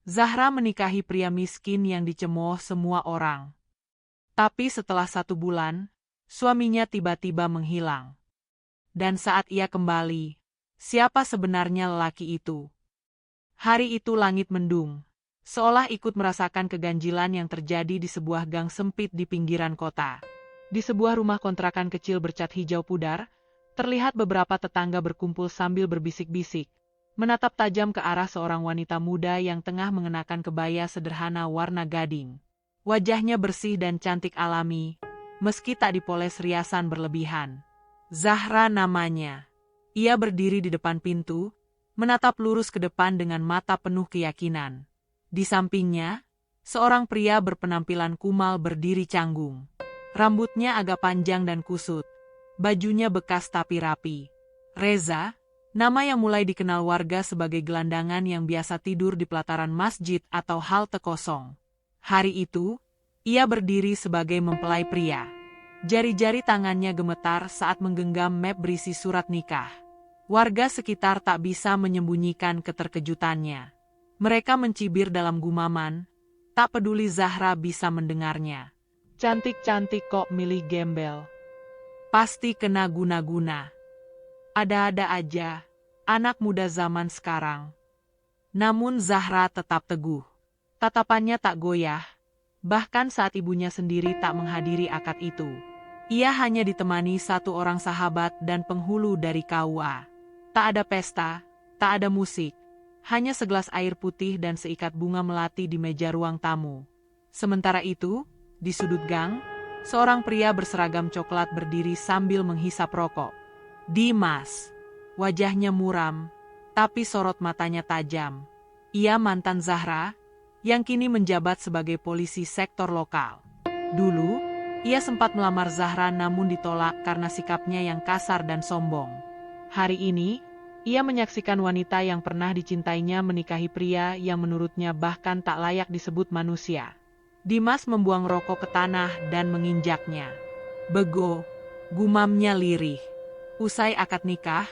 Zahra menikahi pria miskin yang dicemooh semua orang. Tapi setelah 1 bulan, suaminya tiba-tiba menghilang. Dan saat ia kembali, siapa sebenarnya lelaki itu? Hari itu langit mendung, seolah ikut merasakan keganjilan yang terjadi di sebuah gang sempit di pinggiran kota. Di sebuah rumah kontrakan kecil bercat hijau pudar, terlihat beberapa tetangga berkumpul sambil berbisik-bisik, menatap tajam ke arah seorang wanita muda yang tengah mengenakan kebaya sederhana warna gading. Wajahnya bersih dan cantik alami, meski tak dipoles riasan berlebihan. Zahra namanya. Ia berdiri di depan pintu, menatap lurus ke depan dengan mata penuh keyakinan. Di sampingnya, seorang pria berpenampilan kumal berdiri canggung. Rambutnya agak panjang dan kusut, bajunya bekas tapi rapi. Reza, nama yang mulai dikenal warga sebagai gelandangan yang biasa tidur di pelataran masjid atau halte kosong. Hari itu, ia berdiri sebagai mempelai pria. Jari-jari tangannya gemetar saat menggenggam map berisi surat nikah. Warga sekitar tak bisa menyembunyikan keterkejutannya. Mereka mencibir dalam gumaman, tak peduli Zahra bisa mendengarnya. Cantik-cantik kok milih gembel. Pasti kena guna-guna. Ada-ada aja, anak muda zaman sekarang. Namun Zahra tetap teguh. Tatapannya tak goyah, bahkan saat ibunya sendiri tak menghadiri akad itu. Ia hanya ditemani satu orang sahabat dan penghulu dari KUA. Tak ada pesta, tak ada musik, hanya segelas air putih dan seikat bunga melati di meja ruang tamu. Sementara itu, di sudut gang, seorang pria berseragam coklat berdiri sambil menghisap rokok. Dimas. Wajahnya muram, tapi sorot matanya tajam. Ia mantan Zahra, yang kini menjabat sebagai polisi sektor lokal. Dulu, ia sempat melamar Zahra namun ditolak karena sikapnya yang kasar dan sombong. Hari ini, ia menyaksikan wanita yang pernah dicintainya menikahi pria yang menurutnya bahkan tak layak disebut manusia. Dimas membuang rokok ke tanah dan menginjaknya. Bego, gumamnya lirih. Usai akad nikah,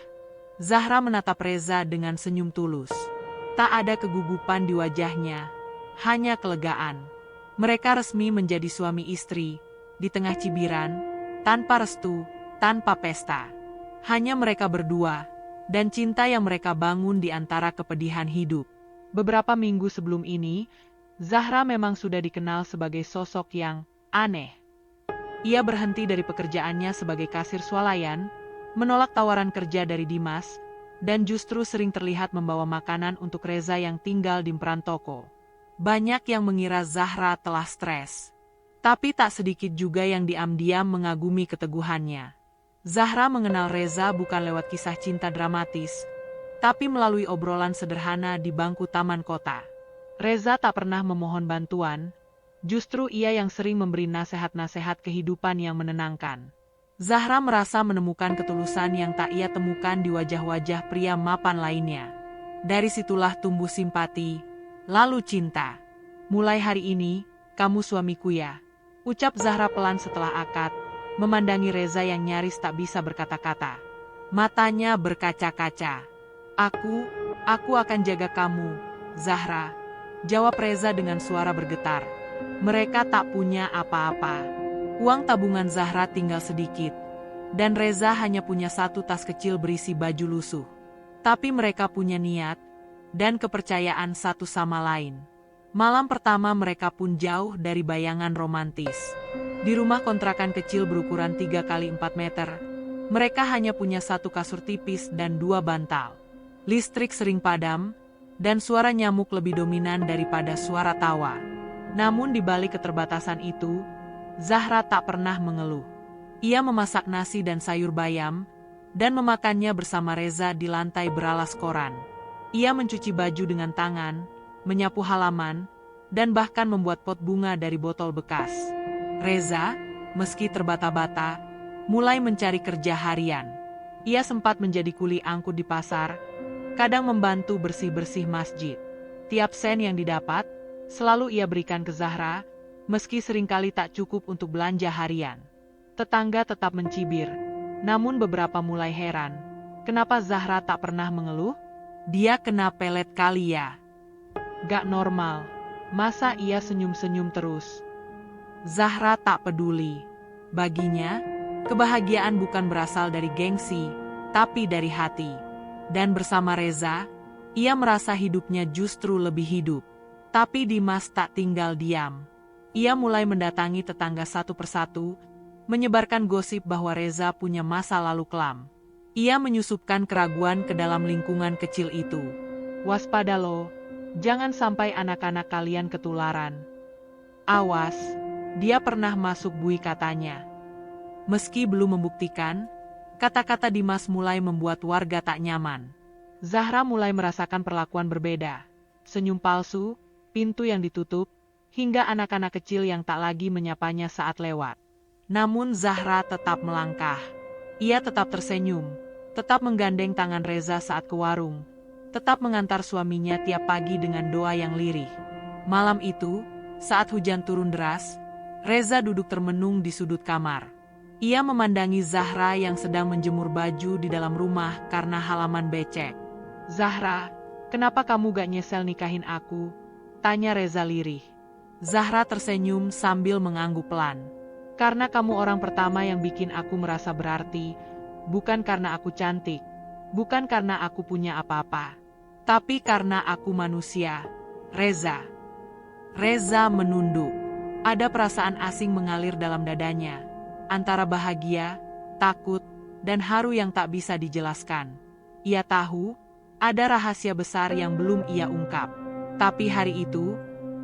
Zahra menatap Reza dengan senyum tulus. Tak ada kegugupan di wajahnya, hanya kelegaan. Mereka resmi menjadi suami istri, di tengah cibiran, tanpa restu, tanpa pesta. Hanya mereka berdua, dan cinta yang mereka bangun di antara kepedihan hidup. Beberapa minggu sebelum ini, Zahra memang sudah dikenal sebagai sosok yang aneh. Ia berhenti dari pekerjaannya sebagai kasir swalayan, menolak tawaran kerja dari Dimas, dan justru sering terlihat membawa makanan untuk Reza yang tinggal di perantoko. Banyak yang mengira Zahra telah stres, tapi tak sedikit juga yang diam-diam mengagumi keteguhannya. Zahra mengenal Reza bukan lewat kisah cinta dramatis, tapi melalui obrolan sederhana di bangku taman kota. Reza tak pernah memohon bantuan, justru ia yang sering memberi nasihat-nasihat kehidupan yang menenangkan. Zahra merasa menemukan ketulusan yang tak ia temukan di wajah-wajah pria mapan lainnya. Dari situlah tumbuh simpati, lalu cinta. Mulai hari ini, kamu suamiku ya, ucap Zahra pelan setelah akad, memandangi Reza yang nyaris tak bisa berkata-kata. Matanya berkaca-kaca. Aku akan jaga kamu, Zahra, jawab Reza dengan suara bergetar. Mereka tak punya apa-apa. Uang tabungan Zahra tinggal sedikit, dan Reza hanya punya satu tas kecil berisi baju lusuh. Tapi mereka punya niat dan kepercayaan satu sama lain. Malam pertama mereka pun jauh dari bayangan romantis. Di rumah kontrakan kecil berukuran 3 kali 4 meter, mereka hanya punya satu kasur tipis dan 2 bantal. Listrik sering padam, dan suara nyamuk lebih dominan daripada suara tawa. Namun di balik keterbatasan itu, Zahra tak pernah mengeluh. Ia memasak nasi dan sayur bayam, dan memakannya bersama Reza di lantai beralas koran. Ia mencuci baju dengan tangan, menyapu halaman, dan bahkan membuat pot bunga dari botol bekas. Reza, meski terbata-bata, mulai mencari kerja harian. Ia sempat menjadi kuli angkut di pasar, kadang membantu bersih-bersih masjid. Tiap sen yang didapat, selalu ia berikan ke Zahra, meski seringkali tak cukup untuk belanja harian. Tetangga tetap mencibir, namun beberapa mulai heran. Kenapa Zahra tak pernah mengeluh? Dia kena pelet kali ya? Gak normal. Masa ia senyum-senyum terus? Zahra tak peduli. Baginya, kebahagiaan bukan berasal dari gengsi, tapi dari hati. Dan bersama Reza, ia merasa hidupnya justru lebih hidup. Tapi Dimas tak tinggal diam. Ia mulai mendatangi tetangga satu persatu, menyebarkan gosip bahwa Reza punya masa lalu kelam. Ia menyusupkan keraguan ke dalam lingkungan kecil itu. Waspada lo, jangan sampai anak-anak kalian ketularan. Awas, dia pernah masuk bui katanya. Meski belum membuktikan, kata-kata Dimas mulai membuat warga tak nyaman. Zahra mulai merasakan perlakuan berbeda. Senyum palsu, pintu yang ditutup, hingga anak-anak kecil yang tak lagi menyapanya saat lewat. Namun Zahra tetap melangkah. Ia tetap tersenyum, tetap menggandeng tangan Reza saat ke warung, tetap mengantar suaminya tiap pagi dengan doa yang lirih. Malam itu, saat hujan turun deras, Reza duduk termenung di sudut kamar. Ia memandangi Zahra yang sedang menjemur baju di dalam rumah karena halaman becek. "Zahra, kenapa kamu gak nyesel nikahin aku?" tanya Reza lirih. Zahra tersenyum sambil mengangguk pelan. "Karena kamu orang pertama yang bikin aku merasa berarti, bukan karena aku cantik, bukan karena aku punya apa-apa, tapi karena aku manusia, Reza." Reza menunduk. Ada perasaan asing mengalir dalam dadanya, antara bahagia, takut, dan haru yang tak bisa dijelaskan. Ia tahu, ada rahasia besar yang belum ia ungkap. Tapi hari itu,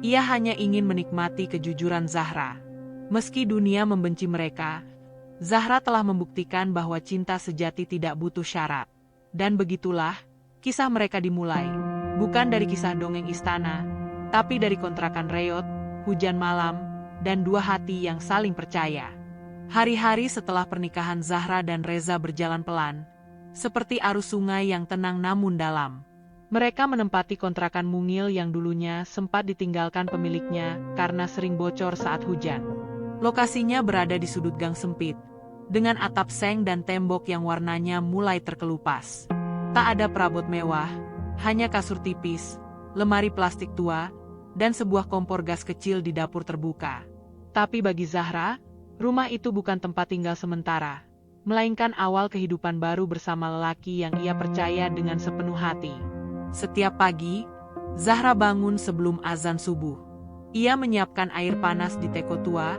ia hanya ingin menikmati kejujuran Zahra. Meski dunia membenci mereka, Zahra telah membuktikan bahwa cinta sejati tidak butuh syarat. Dan begitulah, kisah mereka dimulai. Bukan dari kisah dongeng istana, tapi dari kontrakan reot, hujan malam, dan dua hati yang saling percaya. Hari-hari setelah pernikahan Zahra dan Reza berjalan pelan, seperti arus sungai yang tenang namun dalam. Mereka menempati kontrakan mungil yang dulunya sempat ditinggalkan pemiliknya karena sering bocor saat hujan. Lokasinya berada di sudut gang sempit, dengan atap seng dan tembok yang warnanya mulai terkelupas. Tak ada perabot mewah, hanya kasur tipis, lemari plastik tua, dan sebuah kompor gas kecil di dapur terbuka. Tapi bagi Zahra, rumah itu bukan tempat tinggal sementara, melainkan awal kehidupan baru bersama lelaki yang ia percaya dengan sepenuh hati. Setiap pagi, Zahra bangun sebelum azan subuh. Ia menyiapkan air panas di teko tua,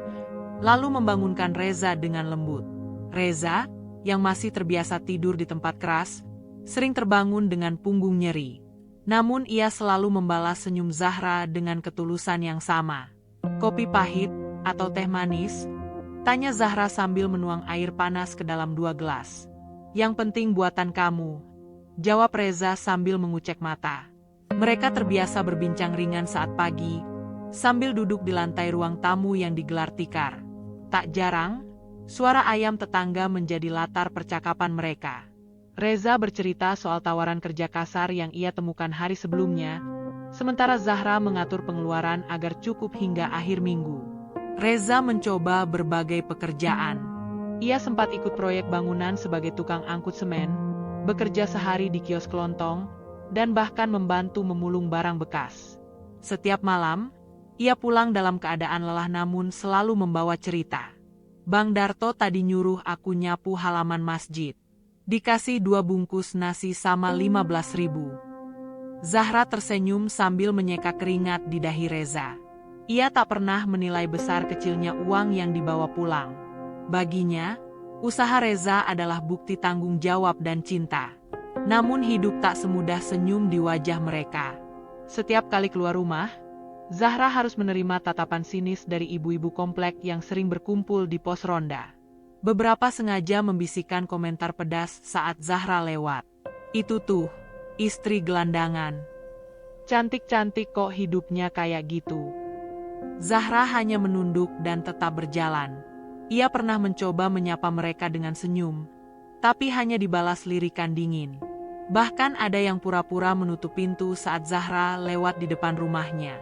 lalu membangunkan Reza dengan lembut. Reza, yang masih terbiasa tidur di tempat keras, sering terbangun dengan punggung nyeri. Namun ia selalu membalas senyum Zahra dengan ketulusan yang sama. "Kopi pahit atau teh manis?" tanya Zahra sambil menuang air panas ke dalam 2 gelas. "Yang penting buatan kamu," jawab Reza sambil mengucek mata. Mereka terbiasa berbincang ringan saat pagi, sambil duduk di lantai ruang tamu yang digelar tikar. Tak jarang, suara ayam tetangga menjadi latar percakapan mereka. Reza bercerita soal tawaran kerja kasar yang ia temukan hari sebelumnya, sementara Zahra mengatur pengeluaran agar cukup hingga akhir minggu. Reza mencoba berbagai pekerjaan. Ia sempat ikut proyek bangunan sebagai tukang angkut semen, bekerja sehari di kios kelontong, dan bahkan membantu memulung barang bekas. Setiap malam, ia pulang dalam keadaan lelah namun selalu membawa cerita. "Bang Darto tadi nyuruh aku nyapu halaman masjid. Dikasih 2 bungkus nasi sama 15.000. Zahra tersenyum sambil menyeka keringat di dahi Reza. Ia tak pernah menilai besar kecilnya uang yang dibawa pulang. Baginya, usaha Reza adalah bukti tanggung jawab dan cinta. Namun hidup tak semudah senyum di wajah mereka. Setiap kali keluar rumah, Zahra harus menerima tatapan sinis dari ibu-ibu komplek yang sering berkumpul di pos ronda. Beberapa sengaja membisikkan komentar pedas saat Zahra lewat. "Itu tuh, istri gelandangan. Cantik-cantik kok hidupnya kayak gitu." Zahra hanya menunduk dan tetap berjalan. Ia pernah mencoba menyapa mereka dengan senyum, tapi hanya dibalas lirikan dingin. Bahkan ada yang pura-pura menutup pintu saat Zahra lewat di depan rumahnya.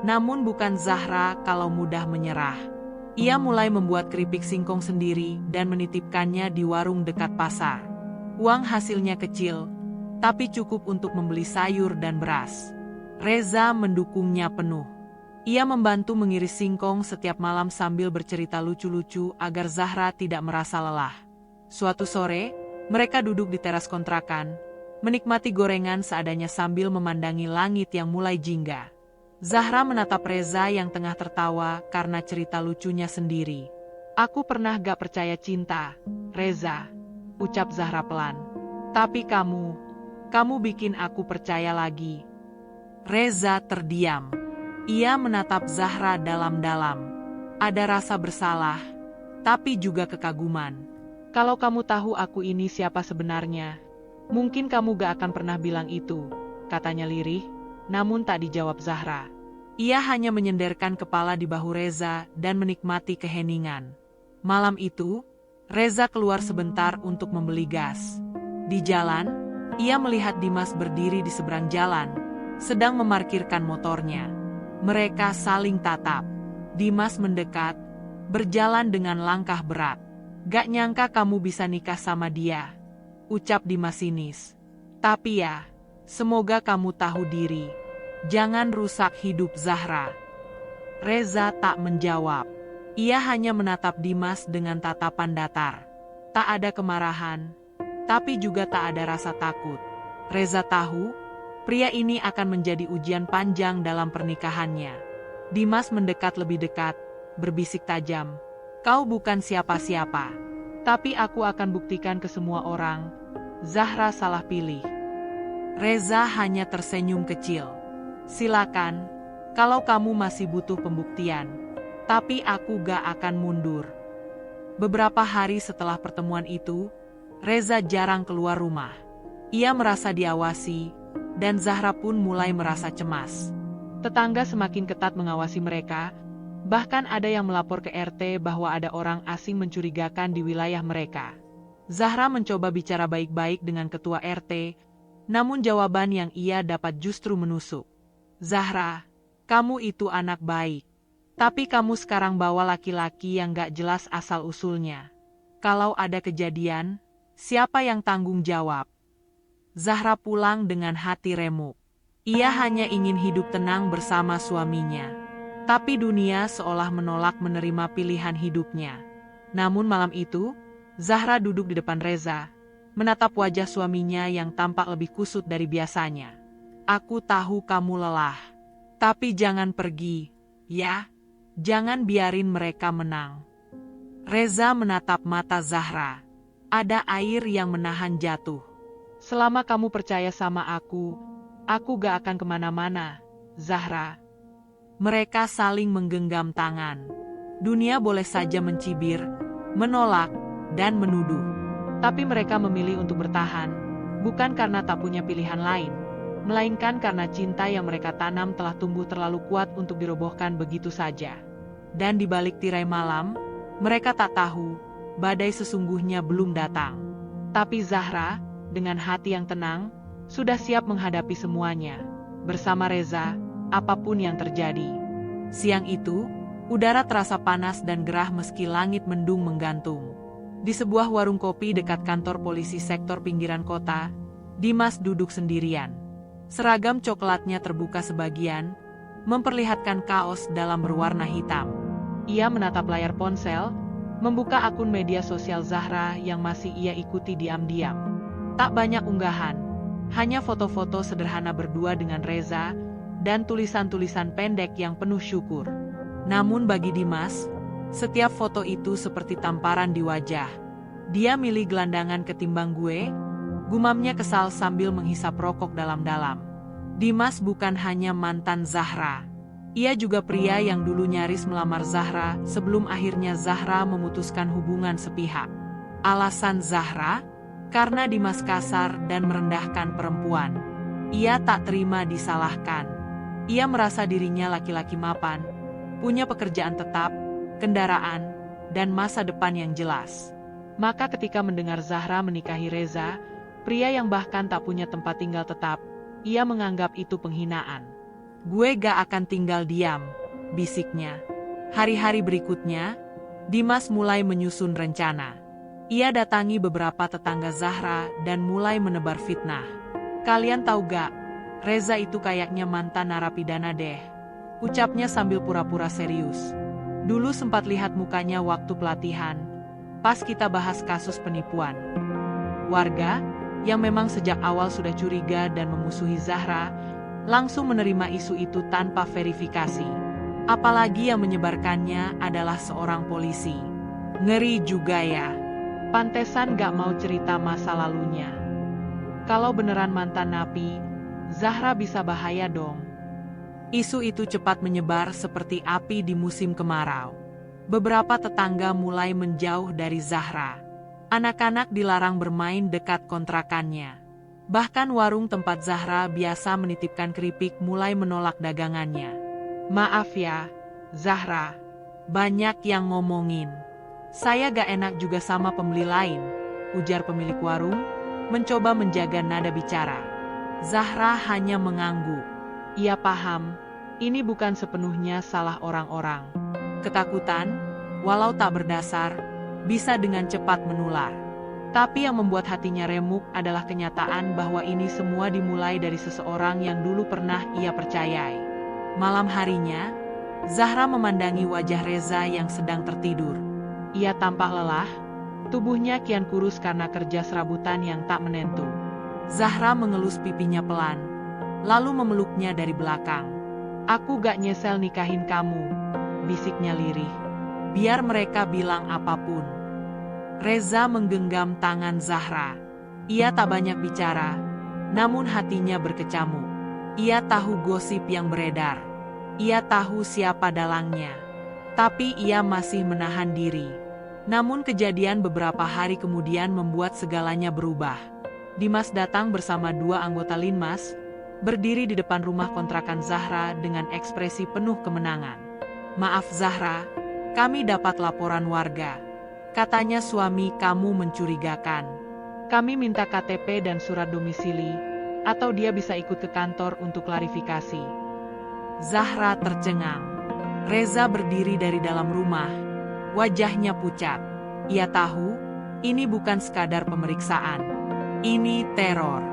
Namun bukan Zahra kalau mudah menyerah. Ia mulai membuat keripik singkong sendiri dan menitipkannya di warung dekat pasar. Uang hasilnya kecil, tapi cukup untuk membeli sayur dan beras. Reza mendukungnya penuh. Ia membantu mengiris singkong setiap malam sambil bercerita lucu-lucu agar Zahra tidak merasa lelah. Suatu sore, mereka duduk di teras kontrakan, menikmati gorengan seadanya sambil memandangi langit yang mulai jingga. Zahra menatap Reza yang tengah tertawa karena cerita lucunya sendiri. "Aku pernah gak percaya cinta, Reza," ucap Zahra pelan. "Tapi kamu bikin aku percaya lagi." Reza terdiam. Ia menatap Zahra dalam-dalam. Ada rasa bersalah, tapi juga kekaguman. "Kalau kamu tahu aku ini siapa sebenarnya, mungkin kamu gak akan pernah bilang itu," katanya lirih, namun tak dijawab Zahra. Ia hanya menyenderkan kepala di bahu Reza dan menikmati keheningan. Malam itu, Reza keluar sebentar untuk membeli gas. Di jalan, ia melihat Dimas berdiri di seberang jalan, sedang memarkirkan motornya. Mereka saling tatap. Dimas mendekat, berjalan dengan langkah berat. "Gak nyangka kamu bisa nikah sama dia," ucap Dimas sinis. "Tapi ya, semoga kamu tahu diri. Jangan rusak hidup Zahra." Reza tak menjawab. Ia hanya menatap Dimas dengan tatapan datar. Tak ada kemarahan, tapi juga tak ada rasa takut. Reza tahu, pria ini akan menjadi ujian panjang dalam pernikahannya. Dimas mendekat lebih dekat, berbisik tajam. "Kau bukan siapa-siapa. Tapi aku akan buktikan ke semua orang, Zahra salah pilih." Reza hanya tersenyum kecil. "Silakan, kalau kamu masih butuh pembuktian. Tapi aku gak akan mundur." Beberapa hari setelah pertemuan itu, Reza jarang keluar rumah. Ia merasa diawasi, dan Zahra pun mulai merasa cemas. Tetangga semakin ketat mengawasi mereka, bahkan ada yang melapor ke RT bahwa ada orang asing mencurigakan di wilayah mereka. Zahra mencoba bicara baik-baik dengan ketua RT, namun jawaban yang ia dapat justru menusuk. "Zahra, kamu itu anak baik. Tapi kamu sekarang bawa laki-laki yang gak jelas asal-usulnya. Kalau ada kejadian, siapa yang tanggung jawab?" Zahra pulang dengan hati remuk. Ia hanya ingin hidup tenang bersama suaminya. Tapi dunia seolah menolak menerima pilihan hidupnya. Namun malam itu, Zahra duduk di depan Reza, menatap wajah suaminya yang tampak lebih kusut dari biasanya. "Aku tahu kamu lelah. Tapi jangan pergi, ya. Jangan biarin mereka menang." Reza menatap mata Zahra. Ada air yang menahan jatuh. "Selama kamu percaya sama aku gak akan kemana-mana, Zahra." Mereka saling menggenggam tangan. Dunia boleh saja mencibir, menolak, dan menuduh. Tapi mereka memilih untuk bertahan, bukan karena tak punya pilihan lain, melainkan karena cinta yang mereka tanam telah tumbuh terlalu kuat untuk dirobohkan begitu saja. Dan di balik tirai malam, mereka tak tahu, badai sesungguhnya belum datang. Tapi Zahra, dengan hati yang tenang, sudah siap menghadapi semuanya. Bersama Reza, apapun yang terjadi. Siang itu, udara terasa panas dan gerah meski langit mendung menggantung. Di sebuah warung kopi dekat kantor polisi sektor pinggiran kota, Dimas duduk sendirian. Seragam coklatnya terbuka sebagian, memperlihatkan kaos dalam berwarna hitam. Ia menatap layar ponsel, membuka akun media sosial Zahra yang masih ia ikuti diam-diam. Tak banyak unggahan, hanya foto-foto sederhana berdua dengan Reza, dan tulisan-tulisan pendek yang penuh syukur. Namun bagi Dimas, setiap foto itu seperti tamparan di wajah. "Dia milih gelandangan ketimbang gue," gumamnya kesal sambil menghisap rokok dalam-dalam. Dimas bukan hanya mantan Zahra. Ia juga pria yang dulu nyaris melamar Zahra sebelum akhirnya Zahra memutuskan hubungan sepihak. Alasan Zahra? Karena Dimas kasar dan merendahkan perempuan. Ia tak terima disalahkan. Ia merasa dirinya laki-laki mapan, punya pekerjaan tetap, kendaraan, dan masa depan yang jelas. Maka ketika mendengar Zahra menikahi Reza, pria yang bahkan tak punya tempat tinggal tetap, ia menganggap itu penghinaan. "Gue gak akan tinggal diam," bisiknya. Hari-hari berikutnya, Dimas mulai menyusun rencana. Ia datangi beberapa tetangga Zahra dan mulai menebar fitnah. "Kalian tahu gak, Reza itu kayaknya mantan narapidana deh, ucapnya sambil pura-pura serius. Dulu sempat lihat mukanya waktu pelatihan, pas kita bahas kasus penipuan. Warga, yang memang sejak awal sudah curiga dan memusuhi Zahra, langsung menerima isu itu tanpa verifikasi. Apalagi yang menyebarkannya adalah seorang polisi. Ngeri juga ya. Pantesan gak mau cerita masa lalunya. Kalau beneran mantan napi, Zahra bisa bahaya dong. Isu itu cepat menyebar seperti api di musim kemarau. Beberapa tetangga mulai menjauh dari Zahra. Anak-anak dilarang bermain dekat kontrakannya. Bahkan warung tempat Zahra biasa menitipkan keripik mulai menolak dagangannya. Maaf ya, Zahra. Banyak yang ngomongin. Saya gak enak juga sama pembeli lain, ujar pemilik warung, mencoba menjaga nada bicara. Zahra hanya mengangguk. Ia paham, ini bukan sepenuhnya salah orang-orang. Ketakutan, walau tak berdasar, bisa dengan cepat menular. Tapi yang membuat hatinya remuk adalah kenyataan bahwa ini semua dimulai dari seseorang yang dulu pernah ia percayai. Malam harinya, Zahra memandangi wajah Reza yang sedang tertidur. Ia tampak lelah, tubuhnya kian kurus karena kerja serabutan yang tak menentu. Zahra mengelus pipinya pelan, lalu memeluknya dari belakang. Aku gak nyesel nikahin kamu, bisiknya lirih. Biar mereka bilang apapun. Reza menggenggam tangan Zahra. Ia tak banyak bicara, namun hatinya berkecamuk. Ia tahu gosip yang beredar. Ia tahu siapa dalangnya. Tapi ia masih menahan diri. Namun kejadian beberapa hari kemudian membuat segalanya berubah. Dimas datang bersama 2 anggota Linmas, berdiri di depan rumah kontrakan Zahra dengan ekspresi penuh kemenangan. Maaf Zahra, kami dapat laporan warga. Katanya suami kamu mencurigakan. Kami minta KTP dan surat domisili, atau dia bisa ikut ke kantor untuk klarifikasi. Zahra tercengang. Reza berdiri dari dalam rumah, wajahnya pucat. Ia tahu, ini bukan sekadar pemeriksaan. Ini teror.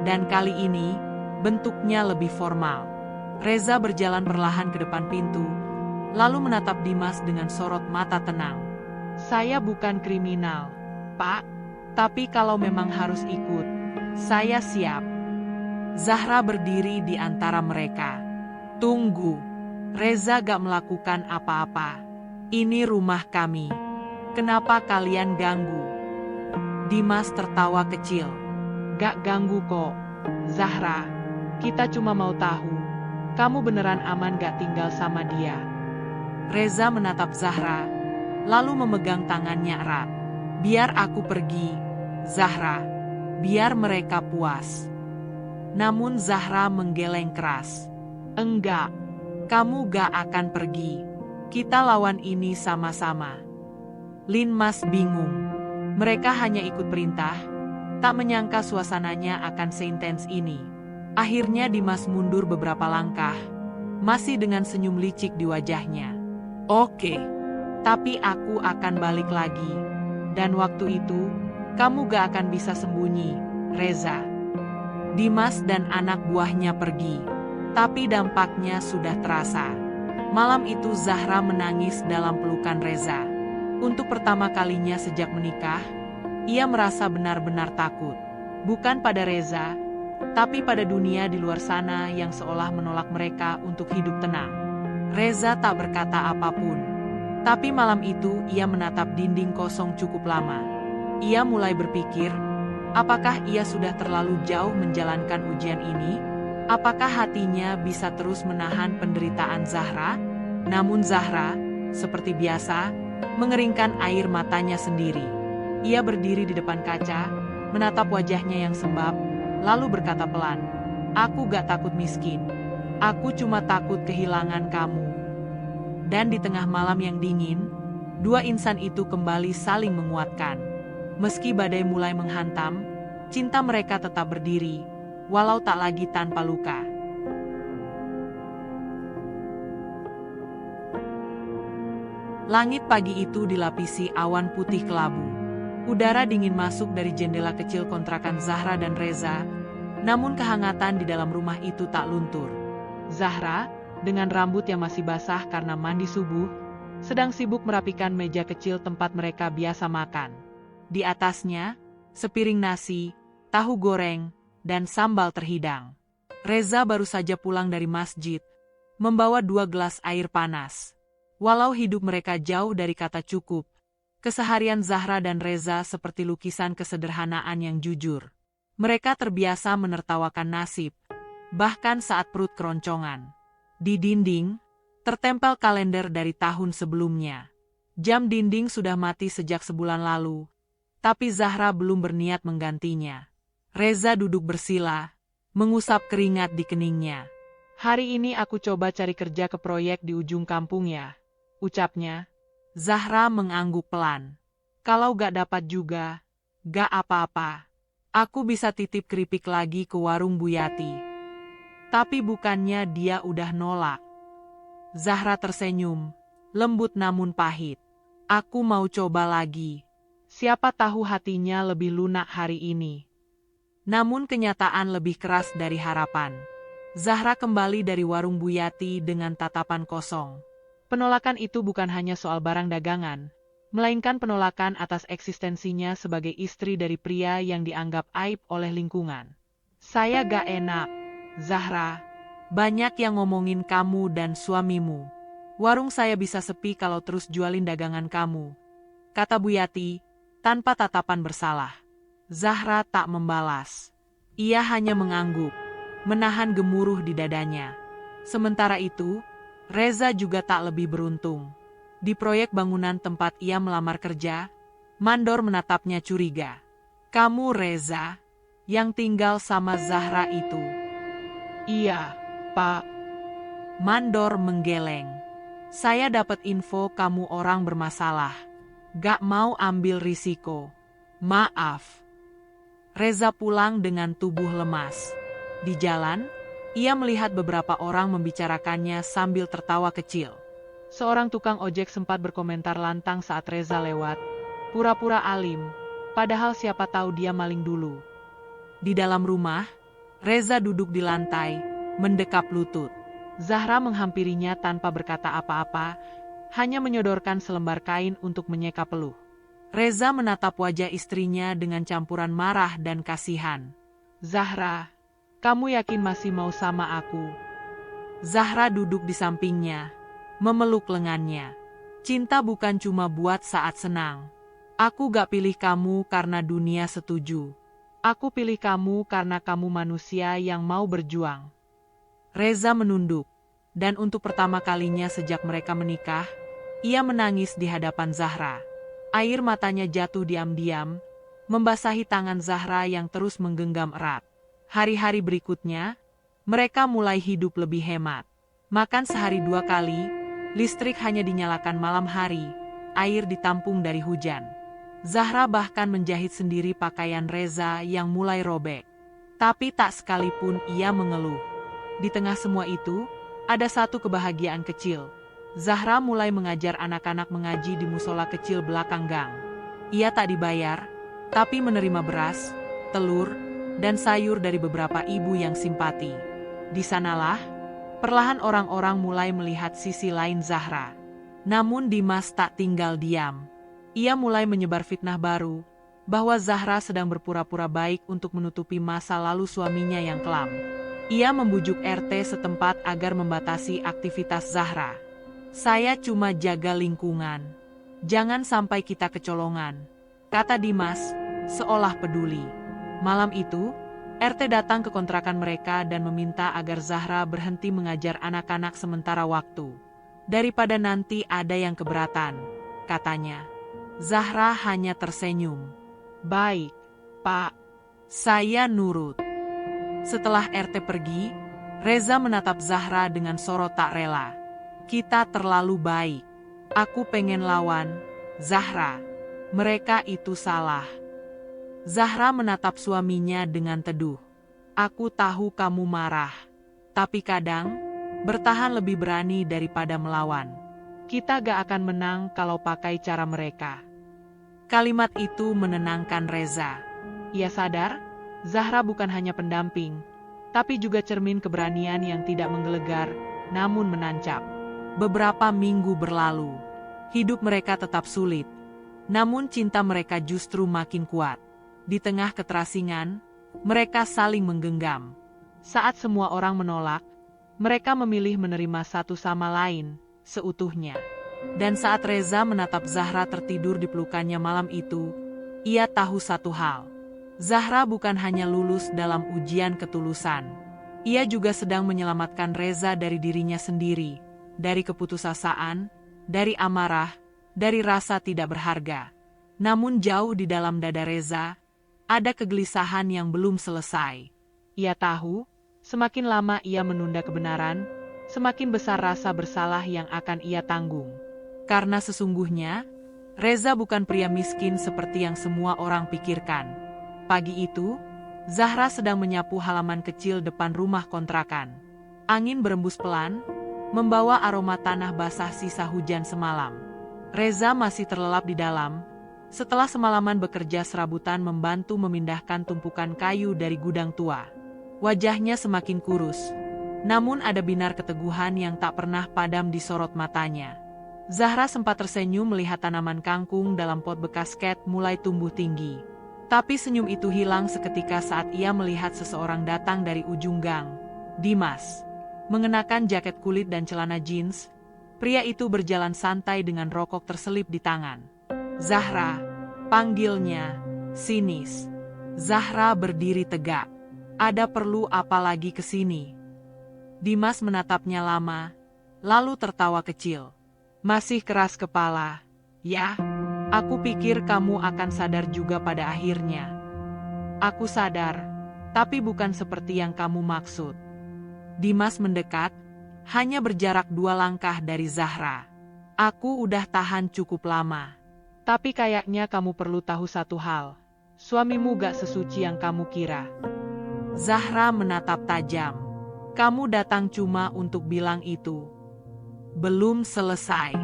Dan kali ini, bentuknya lebih formal. Reza berjalan perlahan ke depan pintu, lalu menatap Dimas dengan sorot mata tenang. Saya bukan kriminal, Pak. Tapi kalau memang harus ikut, saya siap. Zahra berdiri di antara mereka. Tunggu. Reza gak melakukan apa-apa. Ini rumah kami. Kenapa kalian ganggu? Dimas tertawa kecil. Gak ganggu kok, Zahra. Kita cuma mau tahu, kamu beneran aman gak tinggal sama dia? Reza menatap Zahra, lalu memegang tangannya erat. Biar aku pergi, Zahra. Biar mereka puas. Namun Zahra menggeleng keras. Enggak, kamu gak akan pergi. Kita lawan ini sama-sama. Linmas bingung. Mereka hanya ikut perintah, tak menyangka suasananya akan seintens ini. Akhirnya Dimas mundur beberapa langkah, masih dengan senyum licik di wajahnya. Oke, tapi aku akan balik lagi. Dan waktu itu, kamu gak akan bisa sembunyi, Reza. Dimas dan anak buahnya pergi, tapi dampaknya sudah terasa. Malam itu Zahra menangis dalam pelukan Reza. Untuk pertama kalinya sejak menikah, ia merasa benar-benar takut. Bukan pada Reza, tapi pada dunia di luar sana yang seolah menolak mereka untuk hidup tenang. Reza tak berkata apapun. Tapi malam itu ia menatap dinding kosong cukup lama. Ia mulai berpikir, apakah ia sudah terlalu jauh menjalankan ujian ini? Apakah hatinya bisa terus menahan penderitaan Zahra? Namun Zahra, seperti biasa, mengeringkan air matanya sendiri. Ia berdiri di depan kaca, menatap wajahnya yang sembab, lalu berkata pelan, "Aku gak takut miskin. Aku cuma takut kehilangan kamu." Dan di tengah malam yang dingin, 2 insan itu kembali saling menguatkan. Meski badai mulai menghantam, cinta mereka tetap berdiri, walau tak lagi tanpa luka. Langit pagi itu dilapisi awan putih kelabu. Udara dingin masuk dari jendela kecil kontrakan Zahra dan Reza, Namun kehangatan di dalam rumah itu tak luntur. Zahra, dengan rambut yang masih basah karena mandi subuh, sedang sibuk merapikan meja kecil tempat mereka biasa makan. Di atasnya, sepiring nasi, tahu goreng, dan sambal terhidang. Reza baru saja pulang dari masjid, membawa 2 gelas air panas. Walau hidup mereka jauh dari kata cukup, keseharian Zahra dan Reza seperti lukisan kesederhanaan yang jujur. Mereka terbiasa menertawakan nasib, bahkan saat perut keroncongan. Di dinding, tertempel kalender dari tahun sebelumnya. Jam dinding sudah mati sejak sebulan lalu, tapi Zahra belum berniat menggantinya. Reza duduk bersila, mengusap keringat di keningnya. "Hari ini aku coba cari kerja ke proyek di ujung kampung ya," ucapnya. Zahra mengangguk pelan. "Kalau gak dapat juga, gak apa-apa. Aku bisa titip keripik lagi ke warung Bu Yati." Tapi bukannya dia udah nolak. Zahra tersenyum, lembut namun pahit. "Aku mau coba lagi. Siapa tahu hatinya lebih lunak hari ini." Namun kenyataan lebih keras dari harapan. Zahra kembali dari warung Bu Yati dengan tatapan kosong. Penolakan itu bukan hanya soal barang dagangan, melainkan penolakan atas eksistensinya sebagai istri dari pria yang dianggap aib oleh lingkungan. "Saya gak enak, Zahra. Banyak yang ngomongin kamu dan suamimu. Warung saya bisa sepi kalau terus jualin dagangan kamu," kata Bu Yati, tanpa tatapan bersalah. Zahra tak membalas. Ia hanya mengangguk, menahan gemuruh di dadanya. Sementara itu, Reza juga tak lebih beruntung. Di proyek bangunan tempat ia melamar kerja, mandor menatapnya curiga. "Kamu Reza, yang tinggal sama Zahra itu?" "Iya, Pak." Mandor menggeleng. "Saya dapat info kamu orang bermasalah. Gak mau ambil risiko. Maaf." Reza pulang dengan tubuh lemas. Di jalan, ia melihat beberapa orang membicarakannya sambil tertawa kecil. Seorang tukang ojek sempat berkomentar lantang saat Reza lewat. "Pura-pura alim, padahal siapa tahu dia maling dulu." Di dalam rumah, Reza duduk di lantai, mendekap lutut. Zahra menghampirinya tanpa berkata apa-apa, hanya menyodorkan selembar kain untuk menyeka peluh. Reza menatap wajah istrinya dengan campuran marah dan kasihan. "Zahra, kamu yakin masih mau sama aku?" Zahra duduk di sampingnya, memeluk lengannya. "Cinta bukan cuma buat saat senang. Aku gak pilih kamu karena dunia setuju. Aku pilih kamu karena kamu manusia yang mau berjuang." Reza menunduk, dan untuk pertama kalinya sejak mereka menikah, ia menangis di hadapan Zahra. Air matanya jatuh diam-diam, membasahi tangan Zahra yang terus menggenggam erat. Hari-hari berikutnya, mereka mulai hidup lebih hemat. Makan sehari 2 kali, listrik hanya dinyalakan malam hari, air ditampung dari hujan. Zahra bahkan menjahit sendiri pakaian Reza yang mulai robek. Tapi tak sekalipun ia mengeluh. Di tengah semua itu, ada satu kebahagiaan kecil. Zahra mulai mengajar anak-anak mengaji di musola kecil belakang gang. Ia tak dibayar, tapi menerima beras, telur, dan sayur dari beberapa ibu yang simpati. Di sanalah, perlahan orang-orang mulai melihat sisi lain Zahra. Namun Dimas tak tinggal diam. Ia mulai menyebar fitnah baru, bahwa Zahra sedang berpura-pura baik untuk menutupi masa lalu suaminya yang kelam. Ia membujuk RT setempat agar membatasi aktivitas Zahra. "Saya cuma jaga lingkungan. Jangan sampai kita kecolongan," kata Dimas, seolah peduli. Malam itu, RT datang ke kontrakan mereka dan meminta agar Zahra berhenti mengajar anak-anak sementara waktu. "Daripada nanti ada yang keberatan," katanya. Zahra hanya tersenyum. "Baik, Pak. Saya nurut." Setelah RT pergi, Reza menatap Zahra dengan sorot tak rela. "Kita terlalu baik. Aku pengen lawan, Zahra. Mereka itu salah." Zahra menatap suaminya dengan teduh. "Aku tahu kamu marah. Tapi kadang, bertahan lebih berani daripada melawan. Kita gak akan menang kalau pakai cara mereka." Kalimat itu menenangkan Reza. Ia sadar, Zahra bukan hanya pendamping, tapi juga cermin keberanian yang tidak menggelegar, namun menancap. Beberapa minggu berlalu. Hidup mereka tetap sulit. Namun cinta mereka justru makin kuat. Di tengah keterasingan, mereka saling menggenggam. Saat semua orang menolak, mereka memilih menerima satu sama lain, seutuhnya. Dan saat Reza menatap Zahra tertidur di pelukannya malam itu, ia tahu satu hal. Zahra bukan hanya lulus dalam ujian ketulusan. Ia juga sedang menyelamatkan Reza dari dirinya sendiri, dari keputusasaan, dari amarah, dari rasa tidak berharga. Namun jauh di dalam dada Reza, ada kegelisahan yang belum selesai. Ia tahu, semakin lama ia menunda kebenaran, semakin besar rasa bersalah yang akan ia tanggung. Karena sesungguhnya, Reza bukan pria miskin seperti yang semua orang pikirkan. Pagi itu, Zahra sedang menyapu halaman kecil depan rumah kontrakan. Angin berembus pelan, membawa aroma tanah basah sisa hujan semalam. Reza masih terlelap di dalam, setelah semalaman bekerja serabutan membantu memindahkan tumpukan kayu dari gudang tua. Wajahnya semakin kurus, namun ada binar keteguhan yang tak pernah padam di sorot matanya. Zahra sempat tersenyum melihat tanaman kangkung dalam pot bekas ket mulai tumbuh tinggi. Tapi senyum itu hilang seketika saat ia melihat seseorang datang dari ujung gang. Dimas. Mengenakan jaket kulit dan celana jeans, pria itu berjalan santai dengan rokok terselip di tangan. Zahra, panggilnya, sinis. Zahra berdiri tegak. Ada perlu apa lagi ke sini? Dimas menatapnya lama, lalu tertawa kecil. Masih keras kepala, ya? Aku pikir kamu akan sadar juga pada akhirnya. Aku sadar, tapi bukan seperti yang kamu maksud. Dimas mendekat, hanya berjarak 2 langkah dari Zahra. Aku udah tahan cukup lama. Tapi kayaknya kamu perlu tahu satu hal. Suamimu gak sesuci yang kamu kira. Zahra menatap tajam. Kamu datang cuma untuk bilang itu. Belum selesai.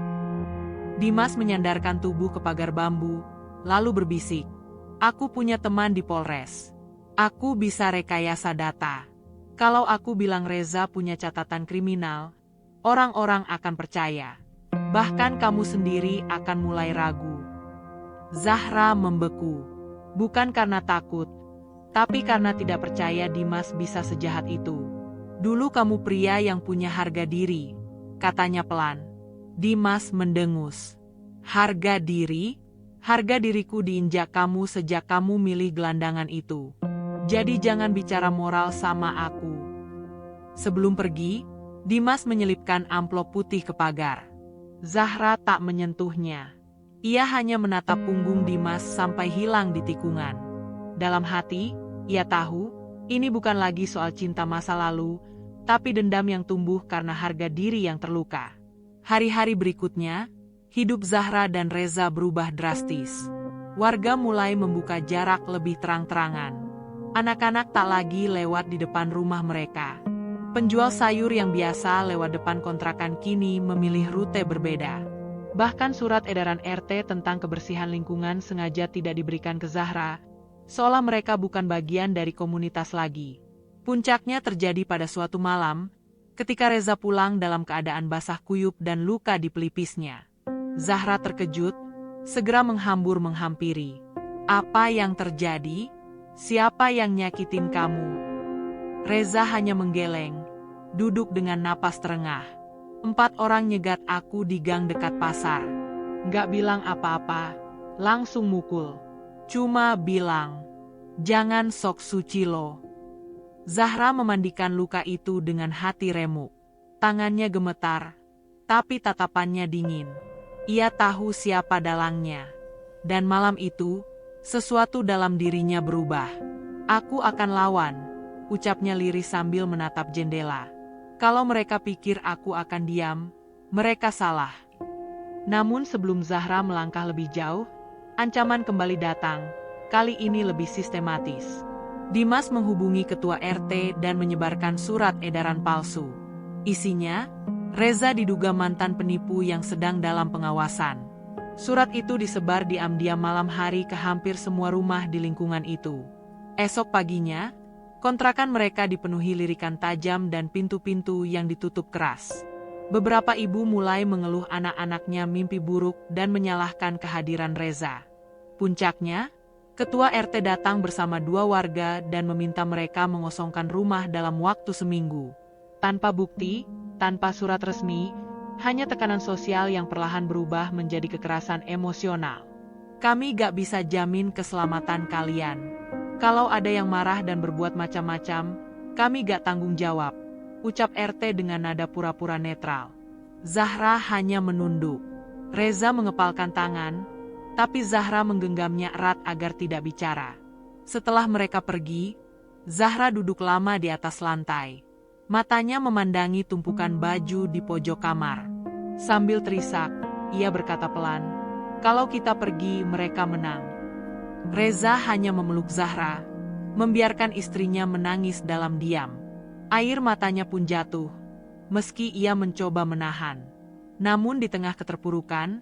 Dimas menyandarkan tubuh ke pagar bambu, lalu berbisik. Aku punya teman di Polres. Aku bisa rekayasa data. Kalau aku bilang Reza punya catatan kriminal, orang-orang akan percaya. Bahkan kamu sendiri akan mulai ragu. Zahra membeku. Bukan karena takut, tapi karena tidak percaya Dimas bisa sejahat itu. Dulu kamu pria yang punya harga diri, katanya pelan. Dimas mendengus. Harga diri? Harga diriku diinjak kamu sejak kamu milih gelandangan itu. Jadi jangan bicara moral sama aku. Sebelum pergi, Dimas menyelipkan amplop putih ke pagar. Zahra tak menyentuhnya. Ia hanya menatap punggung Dimas sampai hilang di tikungan. Dalam hati, ia tahu, ini bukan lagi soal cinta masa lalu, tapi dendam yang tumbuh karena harga diri yang terluka. Hari-hari berikutnya, hidup Zahra dan Reza berubah drastis. Warga mulai membuka jarak lebih terang-terangan. Anak-anak tak lagi lewat di depan rumah mereka. Penjual sayur yang biasa lewat depan kontrakan kini memilih rute berbeda. Bahkan surat edaran RT tentang kebersihan lingkungan sengaja tidak diberikan ke Zahra, seolah mereka bukan bagian dari komunitas lagi. Puncaknya terjadi pada suatu malam, ketika Reza pulang dalam keadaan basah kuyup dan luka di pelipisnya. Zahra terkejut, segera menghampiri. Apa yang terjadi? Siapa yang nyakitin kamu? Reza hanya menggeleng, duduk dengan napas terengah. 4 orang nyegat aku di gang dekat pasar. Nggak bilang apa-apa, langsung mukul. Cuma bilang, jangan sok suci lo. Zahra memandikan luka itu dengan hati remuk. Tangannya gemetar, tapi tatapannya dingin. Ia tahu siapa dalangnya. Dan malam itu, sesuatu dalam dirinya berubah. Aku akan lawan, ucapnya lirih sambil menatap jendela. Kalau mereka pikir aku akan diam, mereka salah. Namun sebelum Zahra melangkah lebih jauh, ancaman kembali datang, kali ini lebih sistematis. Dimas menghubungi ketua RT dan menyebarkan surat edaran palsu. Isinya, Reza diduga mantan penipu yang sedang dalam pengawasan. Surat itu disebar diam-diam malam hari ke hampir semua rumah di lingkungan itu. Esok paginya, kontrakan mereka dipenuhi lirikan tajam dan pintu-pintu yang ditutup keras. Beberapa ibu mulai mengeluh anak-anaknya mimpi buruk dan menyalahkan kehadiran Reza. Puncaknya, Ketua RT datang bersama 2 warga dan meminta mereka mengosongkan rumah dalam waktu seminggu. Tanpa bukti, tanpa surat resmi, hanya tekanan sosial yang perlahan berubah menjadi kekerasan emosional. Kami gak bisa jamin keselamatan kalian. Kalau ada yang marah dan berbuat macam-macam, kami gak tanggung jawab, ucap RT dengan nada pura-pura netral. Zahra hanya menunduk. Reza mengepalkan tangan, tapi Zahra menggenggamnya erat agar tidak bicara. Setelah mereka pergi, Zahra duduk lama di atas lantai. Matanya memandangi tumpukan baju di pojok kamar. Sambil terisak, ia berkata pelan, "Kalau kita pergi, mereka menang." Reza hanya memeluk Zahra, membiarkan istrinya menangis dalam diam. Air matanya pun jatuh, meski ia mencoba menahan. Namun di tengah keterpurukan,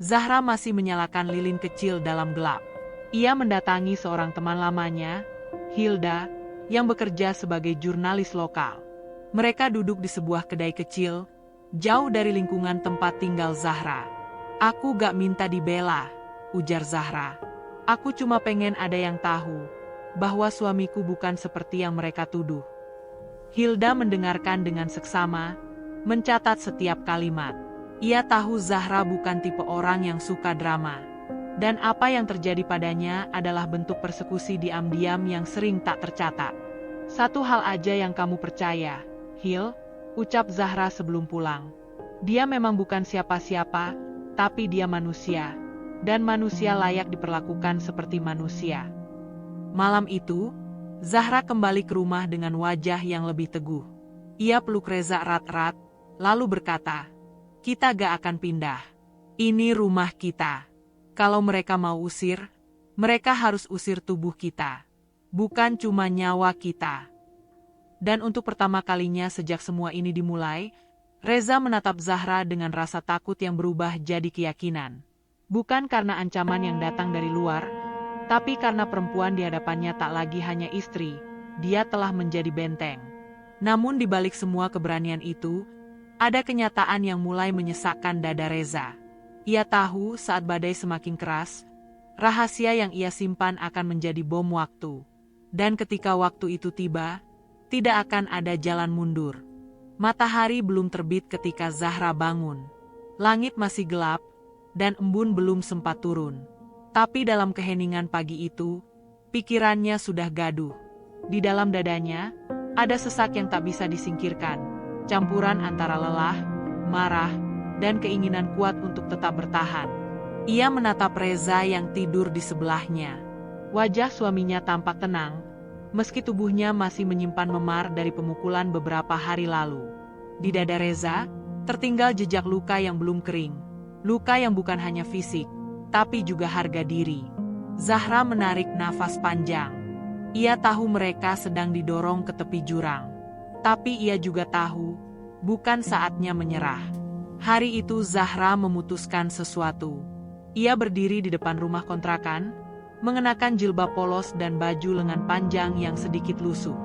Zahra masih menyalakan lilin kecil dalam gelap. Ia mendatangi seorang teman lamanya, Hilda, yang bekerja sebagai jurnalis lokal. Mereka duduk di sebuah kedai kecil, jauh dari lingkungan tempat tinggal Zahra. "Aku gak minta dibela," ujar Zahra. "Aku cuma pengen ada yang tahu bahwa suamiku bukan seperti yang mereka tuduh." Hilda mendengarkan dengan seksama, mencatat setiap kalimat. Ia tahu Zahra bukan tipe orang yang suka drama. Dan apa yang terjadi padanya adalah bentuk persekusi diam-diam yang sering tak tercatat. "Satu hal aja yang kamu percaya, Hil," ucap Zahra sebelum pulang. "Dia memang bukan siapa-siapa, tapi dia manusia. Dan manusia layak diperlakukan seperti manusia." Malam itu, Zahra kembali ke rumah dengan wajah yang lebih teguh. Ia peluk Reza erat-erat, lalu berkata, "Kita gak akan pindah. Ini rumah kita. Kalau mereka mau usir, mereka harus usir tubuh kita. Bukan cuma nyawa kita." Dan untuk pertama kalinya sejak semua ini dimulai, Reza menatap Zahra dengan rasa takut yang berubah jadi keyakinan. Bukan karena ancaman yang datang dari luar, tapi karena perempuan di hadapannya tak lagi hanya istri, dia telah menjadi benteng. Namun di balik semua keberanian itu, ada kenyataan yang mulai menyesakkan dada Reza. Ia tahu saat badai semakin keras, rahasia yang ia simpan akan menjadi bom waktu. Dan ketika waktu itu tiba, tidak akan ada jalan mundur. Matahari belum terbit ketika Zahra bangun. Langit masih gelap, dan embun belum sempat turun. Tapi dalam keheningan pagi itu, pikirannya sudah gaduh. Di dalam dadanya, ada sesak yang tak bisa disingkirkan, campuran antara lelah, marah, dan keinginan kuat untuk tetap bertahan. Ia menatap Reza yang tidur di sebelahnya. Wajah suaminya tampak tenang, meski tubuhnya masih menyimpan memar dari pemukulan beberapa hari lalu. Di dada Reza, tertinggal jejak luka yang belum kering. Luka yang bukan hanya fisik, tapi juga harga diri. Zahra menarik nafas panjang. Ia tahu mereka sedang didorong ke tepi jurang. Tapi ia juga tahu, bukan saatnya menyerah. Hari itu Zahra memutuskan sesuatu. Ia berdiri di depan rumah kontrakan, mengenakan jilbab polos dan baju lengan panjang yang sedikit lusuh.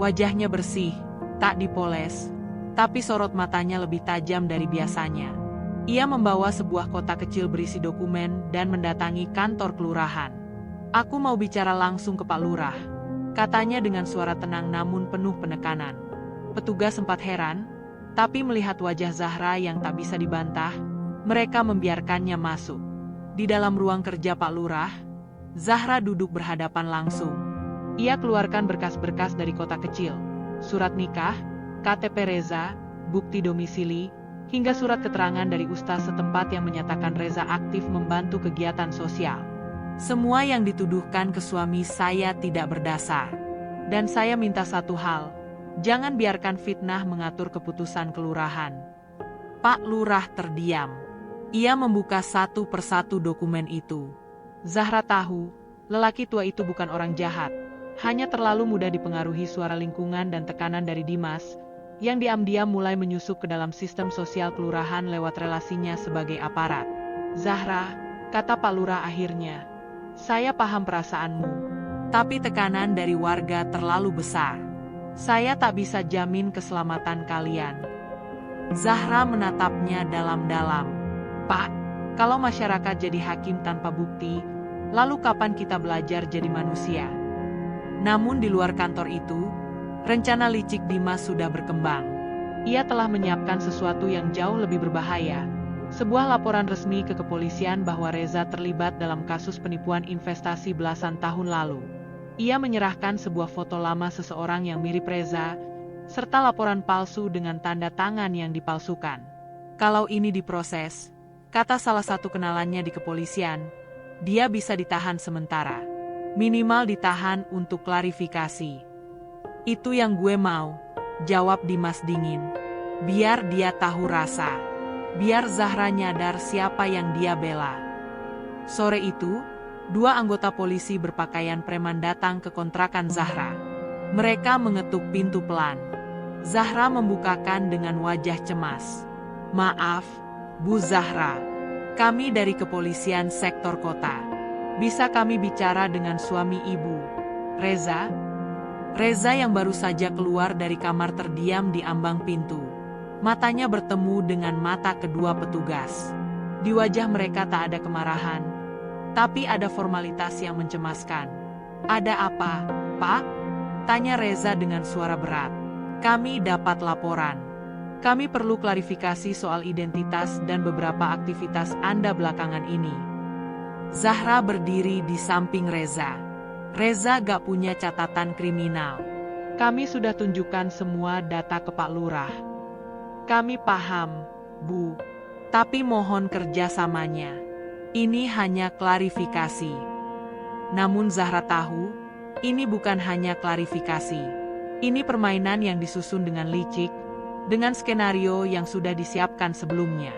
Wajahnya bersih, tak dipoles, tapi sorot matanya lebih tajam dari biasanya. Ia membawa sebuah kotak kecil berisi dokumen dan mendatangi kantor kelurahan. "Aku mau bicara langsung ke Pak Lurah," katanya dengan suara tenang namun penuh penekanan. Petugas sempat heran, tapi melihat wajah Zahra yang tak bisa dibantah, mereka membiarkannya masuk. Di dalam ruang kerja Pak Lurah, Zahra duduk berhadapan langsung. Ia keluarkan berkas-berkas dari kotak kecil, surat nikah, KTP Reza, bukti domisili, hingga surat keterangan dari ustaz setempat yang menyatakan Reza aktif membantu kegiatan sosial. "Semua yang dituduhkan ke suami saya tidak berdasar. Dan saya minta satu hal, jangan biarkan fitnah mengatur keputusan kelurahan." Pak Lurah terdiam. Ia membuka satu persatu dokumen itu. Zahra tahu, lelaki tua itu bukan orang jahat, hanya terlalu mudah dipengaruhi suara lingkungan dan tekanan dari Dimas, yang diam-diam mulai menyusup ke dalam sistem sosial kelurahan lewat relasinya sebagai aparat. "Zahra," kata Pak Lurah akhirnya, "saya paham perasaanmu. Tapi tekanan dari warga terlalu besar. Saya tak bisa jamin keselamatan kalian. Zahra menatapnya dalam-dalam. Pak, kalau masyarakat jadi hakim tanpa bukti, lalu kapan kita belajar jadi manusia? Namun di luar kantor itu, rencana licik Dimas sudah berkembang. Ia telah menyiapkan sesuatu yang jauh lebih berbahaya. Sebuah laporan resmi ke kepolisian bahwa Reza terlibat dalam kasus penipuan investasi belasan tahun lalu. Ia menyerahkan sebuah foto lama seseorang yang mirip Reza, serta laporan palsu dengan tanda tangan yang dipalsukan. Kalau ini diproses, kata salah satu kenalannya di kepolisian, dia bisa ditahan sementara. Minimal ditahan untuk klarifikasi. Itu yang gue mau, jawab Dimas dingin. Biar dia tahu rasa. Biar Zahra nyadar siapa yang dia bela. Sore itu, 2 anggota polisi berpakaian preman datang ke kontrakan Zahra. Mereka mengetuk pintu pelan. Zahra membukakan dengan wajah cemas. Maaf, Bu Zahra. Kami dari kepolisian sektor kota. Bisa kami bicara dengan suami ibu, Reza? Reza yang baru saja keluar dari kamar terdiam di ambang pintu. Matanya bertemu dengan mata kedua petugas. Di wajah mereka tak ada kemarahan, tapi ada formalitas yang mencemaskan. Ada apa, Pak? Tanya Reza dengan suara berat. Kami dapat laporan. Kami perlu klarifikasi soal identitas dan beberapa aktivitas Anda belakangan ini. Zahra berdiri di samping Reza. Reza gak punya catatan kriminal. Kami sudah tunjukkan semua data ke Pak Lurah. Kami paham, Bu. Tapi mohon kerjasamanya. Ini hanya klarifikasi. Namun Zahra tahu, ini bukan hanya klarifikasi. Ini permainan yang disusun dengan licik, dengan skenario yang sudah disiapkan sebelumnya.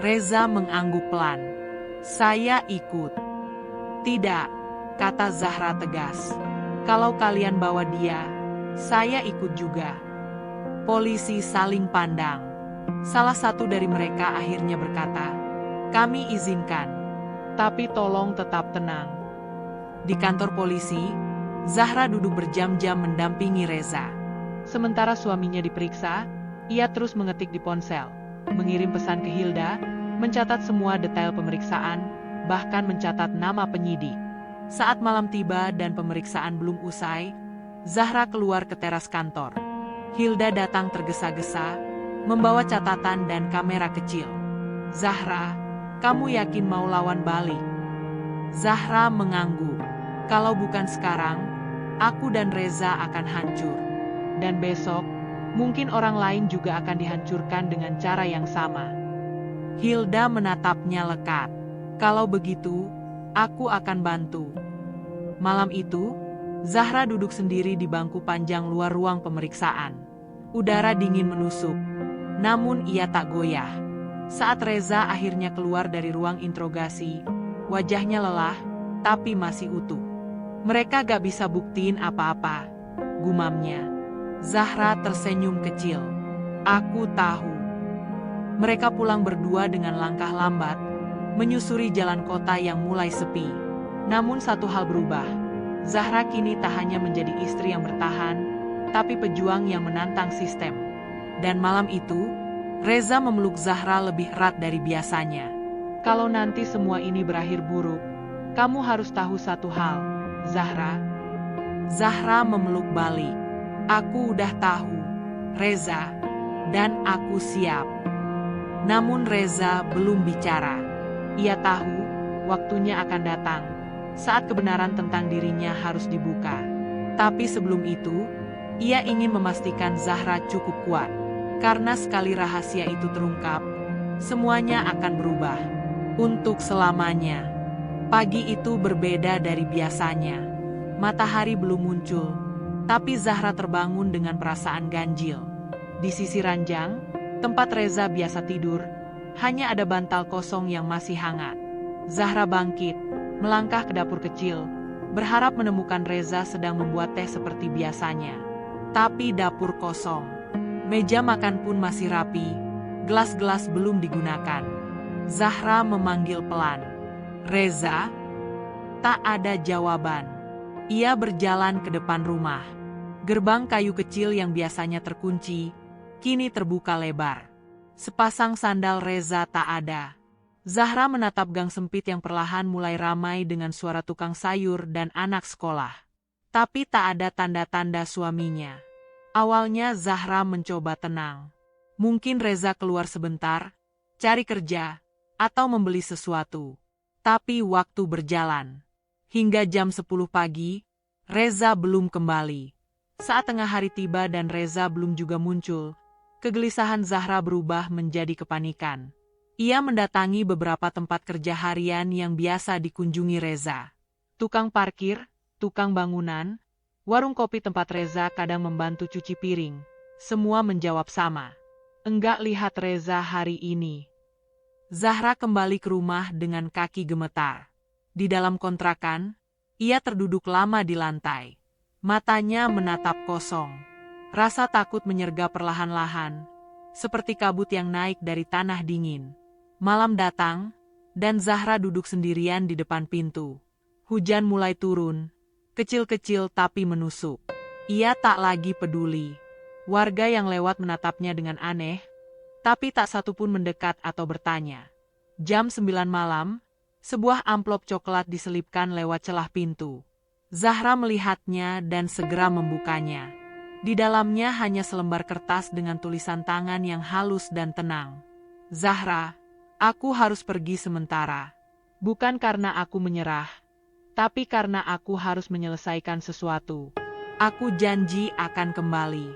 Reza mengangguk pelan. Saya ikut. Tidak, kata Zahra tegas. Kalau kalian bawa dia, saya ikut juga. Polisi saling pandang. Salah satu dari mereka akhirnya berkata, kami izinkan. Tapi tolong tetap tenang. Di kantor polisi, Zahra duduk berjam-jam mendampingi Reza. Sementara suaminya diperiksa, ia terus mengetik di ponsel, mengirim pesan ke Hilda, mencatat semua detail pemeriksaan, bahkan mencatat nama penyidik. Saat malam tiba dan pemeriksaan belum usai, Zahra keluar ke teras kantor. Hilda datang tergesa-gesa, membawa catatan dan kamera kecil. Zahra, kamu yakin mau lawan balik? Zahra mengangguk. Kalau bukan sekarang, aku dan Reza akan hancur. Dan besok, mungkin orang lain juga akan dihancurkan dengan cara yang sama. Hilda menatapnya lekat. Kalau begitu, aku akan bantu. Malam itu, Zahra duduk sendiri di bangku panjang luar ruang pemeriksaan. Udara dingin menusuk, namun ia tak goyah. Saat Reza akhirnya keluar dari ruang interogasi, wajahnya lelah, tapi masih utuh. Mereka gak bisa buktiin apa-apa, gumamnya. Zahra tersenyum kecil. Aku tahu. Mereka pulang berdua dengan langkah lambat, menyusuri jalan kota yang mulai sepi. Namun satu hal berubah. Zahra kini tak hanya menjadi istri yang bertahan, tapi pejuang yang menantang sistem. Dan malam itu, Reza memeluk Zahra lebih erat dari biasanya. Kalau nanti semua ini berakhir buruk, kamu harus tahu satu hal, Zahra. Zahra memeluk balik. Aku udah tahu, Reza, dan aku siap. Namun Reza belum bicara. Ia tahu, waktunya akan datang, saat kebenaran tentang dirinya harus dibuka. Tapi sebelum itu, ia ingin memastikan Zahra cukup kuat. Karena sekali rahasia itu terungkap, semuanya akan berubah. Untuk selamanya. Pagi itu berbeda dari biasanya. Matahari belum muncul, tapi Zahra terbangun dengan perasaan ganjil. Di sisi ranjang, tempat Reza biasa tidur, hanya ada bantal kosong yang masih hangat. Zahra bangkit, melangkah ke dapur kecil, berharap menemukan Reza sedang membuat teh seperti biasanya. Tapi dapur kosong. Meja makan pun masih rapi, gelas-gelas belum digunakan. Zahra memanggil pelan. Reza? Tak ada jawaban. Ia berjalan ke depan rumah. Gerbang kayu kecil yang biasanya terkunci, kini terbuka lebar. Sepasang sandal Reza tak ada. Zahra menatap gang sempit yang perlahan mulai ramai dengan suara tukang sayur dan anak sekolah. Tapi tak ada tanda-tanda suaminya. Awalnya Zahra mencoba tenang. Mungkin Reza keluar sebentar, cari kerja, atau membeli sesuatu. Tapi waktu berjalan. Hingga jam 10 pagi, Reza belum kembali. Saat tengah hari tiba dan Reza belum juga muncul, kegelisahan Zahra berubah menjadi kepanikan. Ia mendatangi beberapa tempat kerja harian yang biasa dikunjungi Reza. Tukang parkir, tukang bangunan, warung kopi tempat Reza kadang membantu cuci piring. Semua menjawab sama. Enggak lihat Reza hari ini. Zahra kembali ke rumah dengan kaki gemetar. Di dalam kontrakan, ia terduduk lama di lantai. Matanya menatap kosong. Rasa takut menyergap perlahan-lahan, seperti kabut yang naik dari tanah dingin. Malam datang, dan Zahra duduk sendirian di depan pintu. Hujan mulai turun, kecil-kecil tapi menusuk. Ia tak lagi peduli. Warga yang lewat menatapnya dengan aneh, tapi tak satu pun mendekat atau bertanya. Jam 9 malam, sebuah amplop coklat diselipkan lewat celah pintu. Zahra melihatnya dan segera membukanya. Di dalamnya hanya selembar kertas dengan tulisan tangan yang halus dan tenang. Zahra, aku harus pergi sementara. Bukan karena aku menyerah, tapi karena aku harus menyelesaikan sesuatu. Aku janji akan kembali.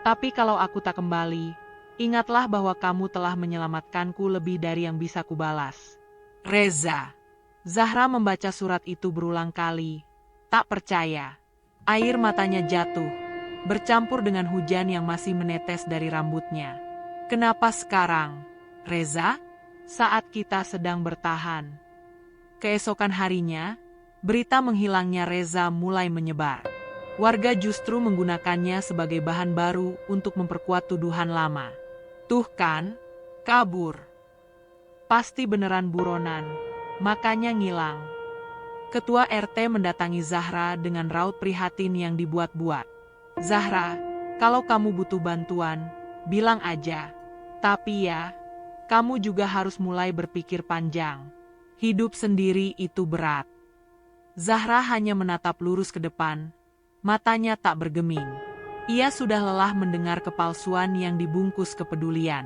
Tapi kalau aku tak kembali, ingatlah bahwa kamu telah menyelamatkanku lebih dari yang bisa kubalas. Reza. Zahra membaca surat itu berulang kali. Tak percaya. Air matanya jatuh, bercampur dengan hujan yang masih menetes dari rambutnya. Kenapa sekarang, Reza? Saat kita sedang bertahan. Keesokan harinya, berita menghilangnya Reza mulai menyebar. Warga justru menggunakannya sebagai bahan baru untuk memperkuat tuduhan lama. Tuh kan, kabur. Pasti beneran buronan, makanya ngilang. Ketua RT mendatangi Zahra dengan raut prihatin yang dibuat-buat. Zahra, kalau kamu butuh bantuan, bilang aja. Tapi ya, kamu juga harus mulai berpikir panjang. Hidup sendiri itu berat. Zahra hanya menatap lurus ke depan, matanya tak bergeming. Ia sudah lelah mendengar kepalsuan yang dibungkus kepedulian.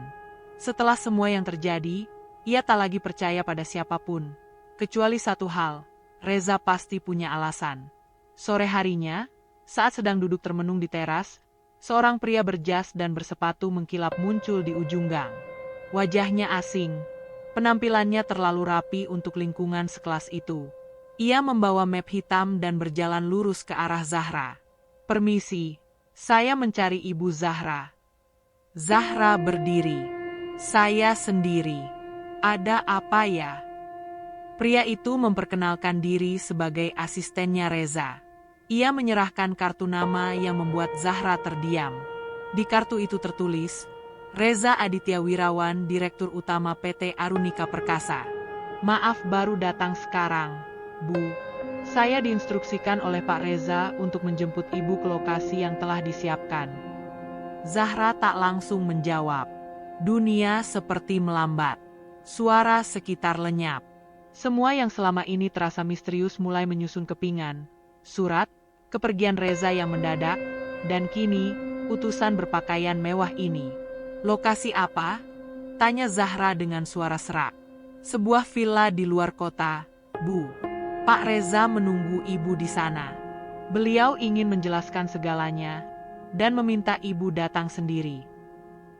Setelah semua yang terjadi, ia tak lagi percaya pada siapapun. Kecuali satu hal, Reza pasti punya alasan. Sore harinya, saat sedang duduk termenung di teras, seorang pria berjas dan bersepatu mengkilap muncul di ujung gang. Wajahnya asing, penampilannya terlalu rapi untuk lingkungan sekelas itu. Ia membawa map hitam dan berjalan lurus ke arah Zahra. Permisi, saya mencari Ibu Zahra. Zahra berdiri. Saya sendiri. Ada apa ya? Pria itu memperkenalkan diri sebagai asistennya Reza. Ia menyerahkan kartu nama yang membuat Zahra terdiam. Di kartu itu tertulis, Reza Aditya Wirawan, Direktur Utama PT Arunika Perkasa. Maaf baru datang sekarang, Bu. Saya diinstruksikan oleh Pak Reza untuk menjemput Ibu ke lokasi yang telah disiapkan. Zahra tak langsung menjawab. Dunia seperti melambat. Suara sekitar lenyap. Semua yang selama ini terasa misterius mulai menyusun kepingan. Surat, kepergian Reza yang mendadak, dan kini, utusan berpakaian mewah ini. Lokasi apa? Tanya Zahra dengan suara serak. Sebuah villa di luar kota, Bu. Pak Reza menunggu Ibu di sana. Beliau ingin menjelaskan segalanya, dan meminta Ibu datang sendiri.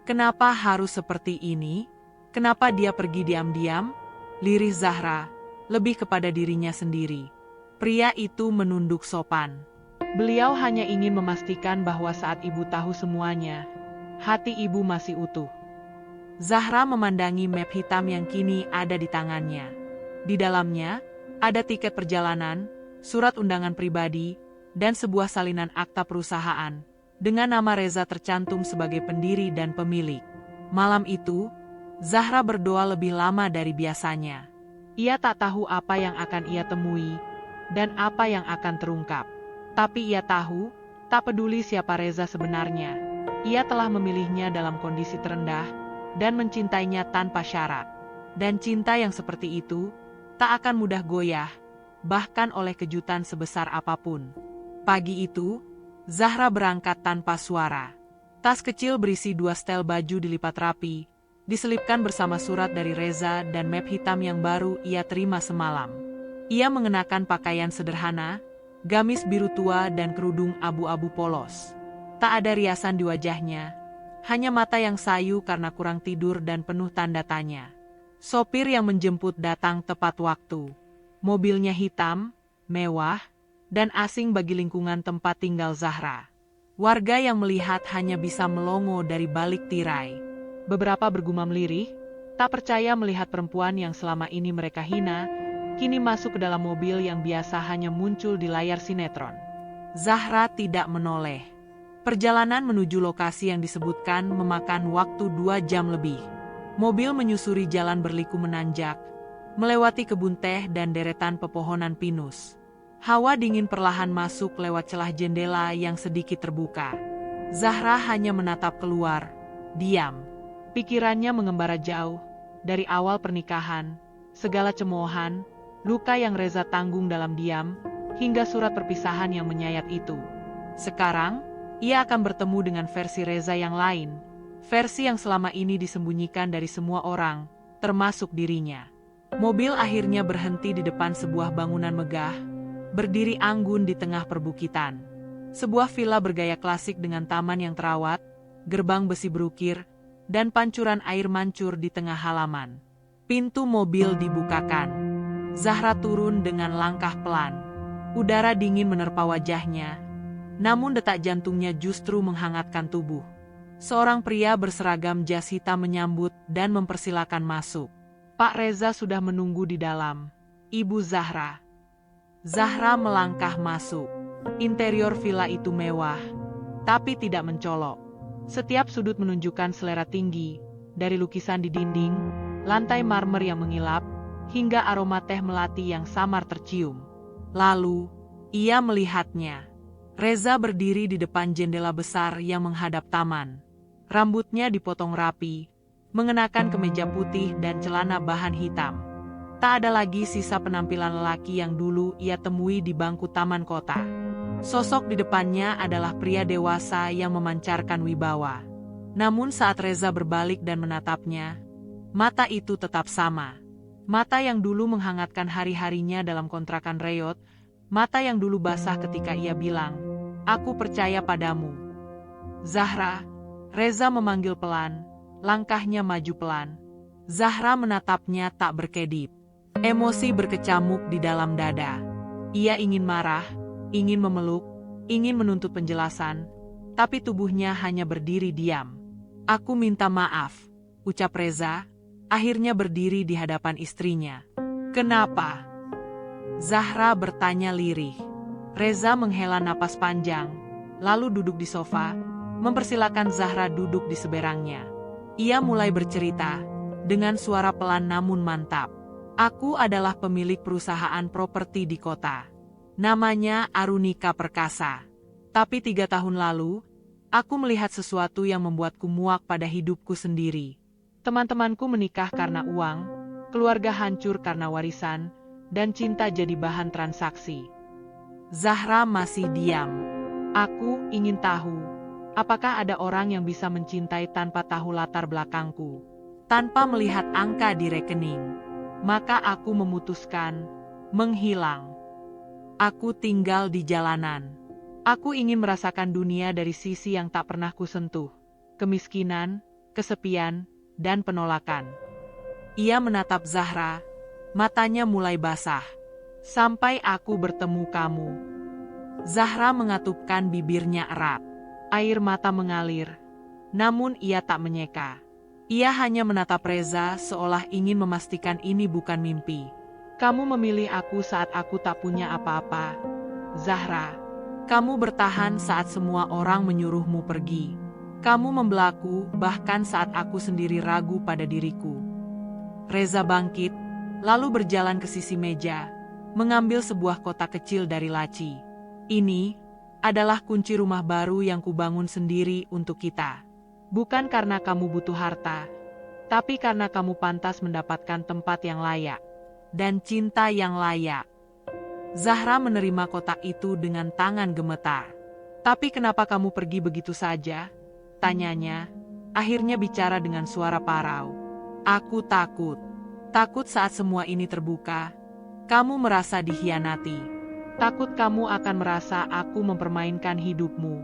Kenapa harus seperti ini? Kenapa dia pergi diam-diam? Lirih Zahra, lebih kepada dirinya sendiri. Pria itu menunduk sopan. Beliau hanya ingin memastikan bahwa saat Ibu tahu semuanya, hati Ibu masih utuh. Zahra memandangi map hitam yang kini ada di tangannya. Di dalamnya, ada tiket perjalanan, surat undangan pribadi, dan sebuah salinan akta perusahaan, dengan nama Reza tercantum sebagai pendiri dan pemilik. Malam itu, Zahra berdoa lebih lama dari biasanya. Ia tak tahu apa yang akan ia temui, dan apa yang akan terungkap. Tapi ia tahu, tak peduli siapa Reza sebenarnya, ia telah memilihnya dalam kondisi terendah dan mencintainya tanpa syarat. Dan cinta yang seperti itu tak akan mudah goyah, bahkan oleh kejutan sebesar apapun. Pagi itu, Zahra berangkat tanpa suara. Tas kecil berisi 2 setel baju dilipat rapi, diselipkan bersama surat dari Reza dan map hitam yang baru ia terima semalam. Ia mengenakan pakaian sederhana, gamis biru tua dan kerudung abu-abu polos. Tak ada riasan di wajahnya, hanya mata yang sayu karena kurang tidur dan penuh tanda tanya. Sopir yang menjemput datang tepat waktu. Mobilnya hitam, mewah, dan asing bagi lingkungan tempat tinggal Zahra. Warga yang melihat hanya bisa melongo dari balik tirai. Beberapa bergumam lirih, tak percaya melihat perempuan yang selama ini mereka hina, kini masuk ke dalam mobil yang biasa hanya muncul di layar sinetron. Zahra tidak menoleh. Perjalanan menuju lokasi yang disebutkan memakan waktu 2 jam lebih. Mobil menyusuri jalan berliku menanjak, melewati kebun teh dan deretan pepohonan pinus. Hawa dingin perlahan masuk lewat celah jendela yang sedikit terbuka. Zahra hanya menatap keluar, diam. Pikirannya mengembara jauh, dari awal pernikahan, segala cemoohan, luka yang Reza tanggung dalam diam, hingga surat perpisahan yang menyayat itu. Sekarang, ia akan bertemu dengan versi Reza yang lain, versi yang selama ini disembunyikan dari semua orang, termasuk dirinya. Mobil akhirnya berhenti di depan sebuah bangunan megah, berdiri anggun di tengah perbukitan. Sebuah villa bergaya klasik dengan taman yang terawat, gerbang besi berukir, dan pancuran air mancur di tengah halaman. Pintu mobil dibukakan. Zahra turun dengan langkah pelan. Udara dingin menerpa wajahnya, namun detak jantungnya justru menghangatkan tubuh. Seorang pria berseragam jas hitam menyambut dan mempersilakan masuk. Pak Reza sudah menunggu di dalam. Ibu Zahra. Zahra melangkah masuk. Interior villa itu mewah, tapi tidak mencolok. Setiap sudut menunjukkan selera tinggi, dari lukisan di dinding, lantai marmer yang mengilap, hingga aroma teh melati yang samar tercium. Lalu, ia melihatnya. Reza berdiri di depan jendela besar yang menghadap taman. Rambutnya dipotong rapi, mengenakan kemeja putih dan celana bahan hitam. Tak ada lagi sisa penampilan lelaki yang dulu ia temui di bangku taman kota. Sosok di depannya adalah pria dewasa yang memancarkan wibawa. Namun saat Reza berbalik dan menatapnya, mata itu tetap sama. Mata yang dulu menghangatkan hari-harinya dalam kontrakan reyot, mata yang dulu basah ketika ia bilang, "Aku percaya padamu." Zahra, Reza memanggil pelan, langkahnya maju pelan. Zahra menatapnya tak berkedip. Emosi berkecamuk di dalam dada. Ia ingin marah, ingin memeluk, ingin menuntut penjelasan, tapi tubuhnya hanya berdiri diam. "Aku minta maaf," ucap Reza, akhirnya berdiri di hadapan istrinya. "Kenapa?" Zahra bertanya lirih. Reza menghela napas panjang, lalu duduk di sofa, mempersilakan Zahra duduk di seberangnya. Ia mulai bercerita, dengan suara pelan namun mantap. "Aku adalah pemilik perusahaan properti di kota. Namanya Arunika Perkasa. Tapi 3 tahun lalu, aku melihat sesuatu yang membuatku muak pada hidupku sendiri. Teman-temanku menikah karena uang, keluarga hancur karena warisan, dan cinta jadi bahan transaksi." Zahra masih diam. "Aku ingin tahu, apakah ada orang yang bisa mencintai tanpa tahu latar belakangku, tanpa melihat angka di rekening? Maka aku memutuskan menghilang. Aku tinggal di jalanan. Aku ingin merasakan dunia dari sisi yang tak pernah kusentuh. Kemiskinan, kesepian, dan penolakan." Ia menatap Zahra, matanya mulai basah. "Sampai aku bertemu kamu." Zahra mengatupkan bibirnya erat. Air mata mengalir, namun ia tak menyeka. Ia hanya menatap Reza seolah ingin memastikan ini bukan mimpi. "Kamu memilih aku saat aku tak punya apa-apa, Zahra. Kamu bertahan saat semua orang menyuruhmu pergi. Kamu membelaku bahkan saat aku sendiri ragu pada diriku." Reza bangkit, lalu berjalan ke sisi meja, mengambil sebuah kotak kecil dari laci. "Ini adalah kunci rumah baru yang kubangun sendiri untuk kita. Bukan karena kamu butuh harta, tapi karena kamu pantas mendapatkan tempat yang layak dan cinta yang layak. Zahra menerima kotak itu dengan tangan gemetar. Tapi kenapa kamu pergi begitu saja? Tanyanya, akhirnya bicara dengan suara parau. Aku takut. Takut saat semua ini terbuka, kamu merasa dikhianati. Takut kamu akan merasa aku mempermainkan hidupmu.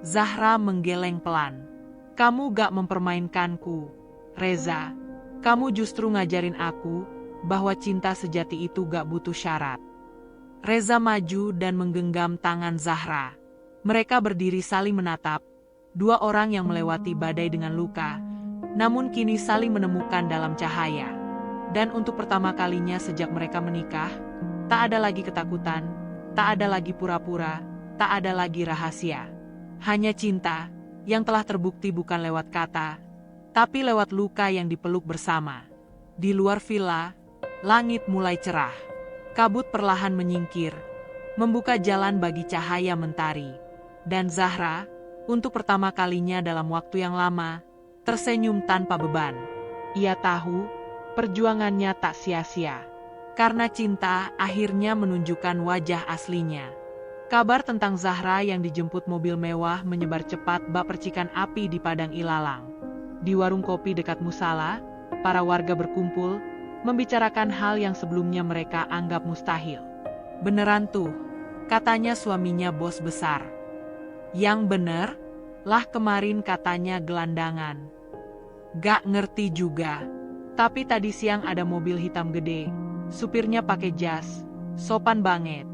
Zahra menggeleng pelan. Kamu gak mempermainkanku, Reza. Kamu justru ngajarin aku bahwa cinta sejati itu gak butuh syarat. Reza maju dan menggenggam tangan Zahra. Mereka berdiri saling menatap, dua orang yang melewati badai dengan luka, namun kini saling menemukan dalam cahaya. Dan untuk pertama kalinya sejak mereka menikah, tak ada lagi ketakutan, tak ada lagi pura-pura, tak ada lagi rahasia. Hanya cinta yang telah terbukti bukan lewat kata, tapi lewat luka yang dipeluk bersama. Di luar villa, langit mulai cerah. Kabut perlahan menyingkir, membuka jalan bagi cahaya mentari. Dan Zahra, untuk pertama kalinya dalam waktu yang lama, tersenyum tanpa beban. Ia tahu, perjuangannya tak sia-sia. Karena cinta akhirnya menunjukkan wajah aslinya. Kabar tentang Zahra yang dijemput mobil mewah menyebar cepat bak percikan api di padang ilalang. Di warung kopi dekat musala, para warga berkumpul, membicarakan hal yang sebelumnya mereka anggap mustahil. Beneran tuh, katanya suaminya bos besar. Yang bener, lah kemarin katanya gelandangan. Gak ngerti juga, tapi tadi siang ada mobil hitam gede, supirnya pakai jas, sopan banget.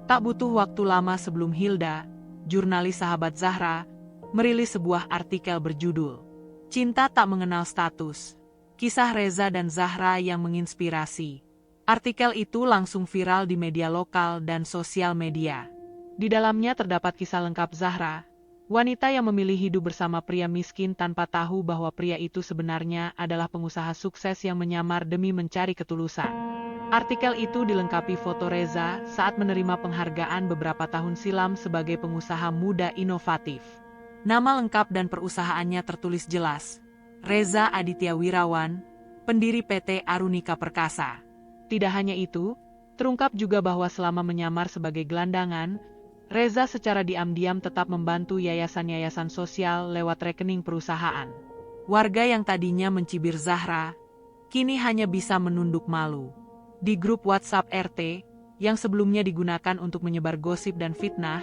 Tak butuh waktu lama sebelum Hilda, jurnalis sahabat Zahra, merilis sebuah artikel berjudul Cinta Tak Mengenal Status. Kisah Reza dan Zahra yang menginspirasi. Artikel itu langsung viral di media lokal dan sosial media. Di dalamnya terdapat kisah lengkap Zahra, wanita yang memilih hidup bersama pria miskin tanpa tahu bahwa pria itu sebenarnya adalah pengusaha sukses yang menyamar demi mencari ketulusan. Artikel itu dilengkapi foto Reza saat menerima penghargaan beberapa tahun silam sebagai pengusaha muda inovatif. Nama lengkap dan perusahaannya tertulis jelas. Reza Aditya Wirawan, pendiri PT Arunika Perkasa. Tidak hanya itu, terungkap juga bahwa selama menyamar sebagai gelandangan, Reza secara diam-diam tetap membantu yayasan-yayasan sosial lewat rekening perusahaan. Warga yang tadinya mencibir Zahra, kini hanya bisa menunduk malu. Di grup WhatsApp RT, yang sebelumnya digunakan untuk menyebar gosip dan fitnah,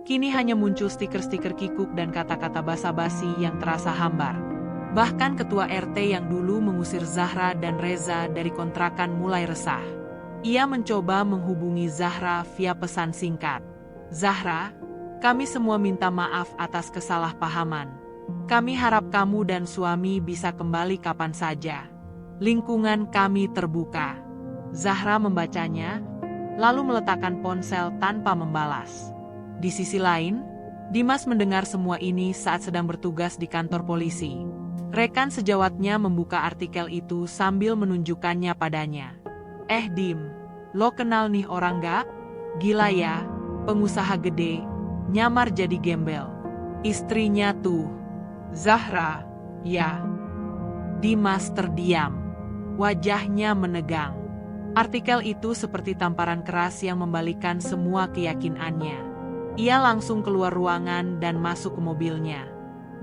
kini hanya muncul stiker-stiker kikuk dan kata-kata basa-basi yang terasa hambar. Bahkan ketua RT yang dulu mengusir Zahra dan Reza dari kontrakan mulai resah. Ia mencoba menghubungi Zahra via pesan singkat. Zahra, kami semua minta maaf atas kesalahpahaman. Kami harap kamu dan suami bisa kembali kapan saja. Lingkungan kami terbuka. Zahra membacanya, lalu meletakkan ponsel tanpa membalas. Di sisi lain, Dimas mendengar semua ini saat sedang bertugas di kantor polisi. Rekan sejawatnya membuka artikel itu sambil menunjukkannya padanya. Dim, lo kenal nih orang gak? Gila ya, pengusaha gede, nyamar jadi gembel. Istrinya tuh, Zahra, ya. Dimas terdiam, wajahnya menegang. Artikel itu seperti tamparan keras yang membalikan semua keyakinannya. Ia langsung keluar ruangan dan masuk ke mobilnya.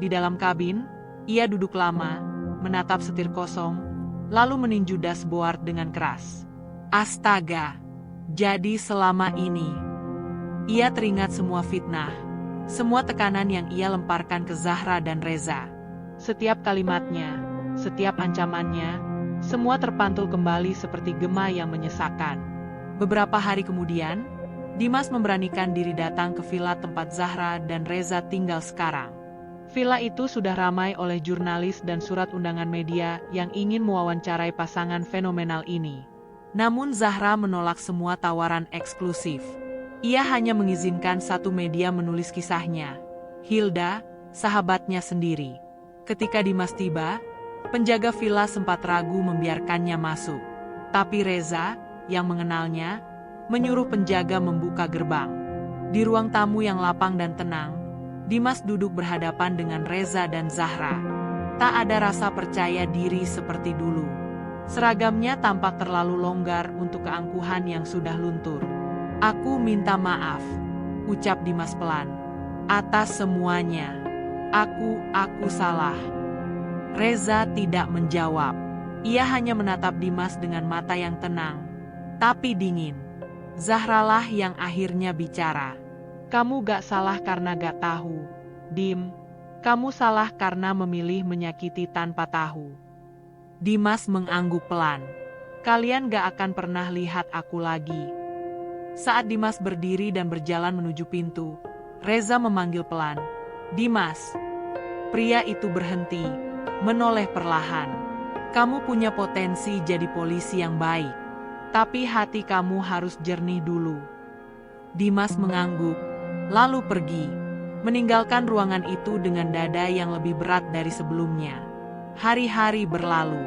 Di dalam kabin, ia duduk lama, menatap setir kosong, lalu meninju dashboard dengan keras. Astaga, jadi selama ini, ia teringat semua fitnah, semua tekanan yang ia lemparkan ke Zahra dan Reza. Setiap kalimatnya, setiap ancamannya, semua terpantul kembali seperti gema yang menyesakkan. Beberapa hari kemudian, Dimas memberanikan diri datang ke villa tempat Zahra dan Reza tinggal sekarang. Villa itu sudah ramai oleh jurnalis dan surat undangan media yang ingin mewawancarai pasangan fenomenal ini. Namun Zahra menolak semua tawaran eksklusif. Ia hanya mengizinkan satu media menulis kisahnya, Hilda, sahabatnya sendiri. Ketika Dimas tiba, penjaga villa sempat ragu membiarkannya masuk. Tapi Reza, yang mengenalnya, menyuruh penjaga membuka gerbang. Di ruang tamu yang lapang dan tenang, Dimas duduk berhadapan dengan Reza dan Zahra. Tak ada rasa percaya diri seperti dulu. Seragamnya tampak terlalu longgar untuk keangkuhan yang sudah luntur. "Aku minta maaf," ucap Dimas pelan. "Atas semuanya. Aku salah." Reza tidak menjawab. Ia hanya menatap Dimas dengan mata yang tenang, tapi dingin. Zahralah yang akhirnya bicara. "Kamu gak salah karena gak tahu, Dim. Kamu salah karena memilih menyakiti tanpa tahu." Dimas mengangguk pelan. "Kalian gak akan pernah lihat aku lagi." Saat Dimas berdiri dan berjalan menuju pintu, Reza memanggil pelan, "Dimas." Pria itu berhenti, menoleh perlahan. "Kamu punya potensi jadi polisi yang baik, tapi hati kamu harus jernih dulu." Dimas mengangguk, lalu pergi, meninggalkan ruangan itu dengan dada yang lebih berat dari sebelumnya. Hari-hari berlalu.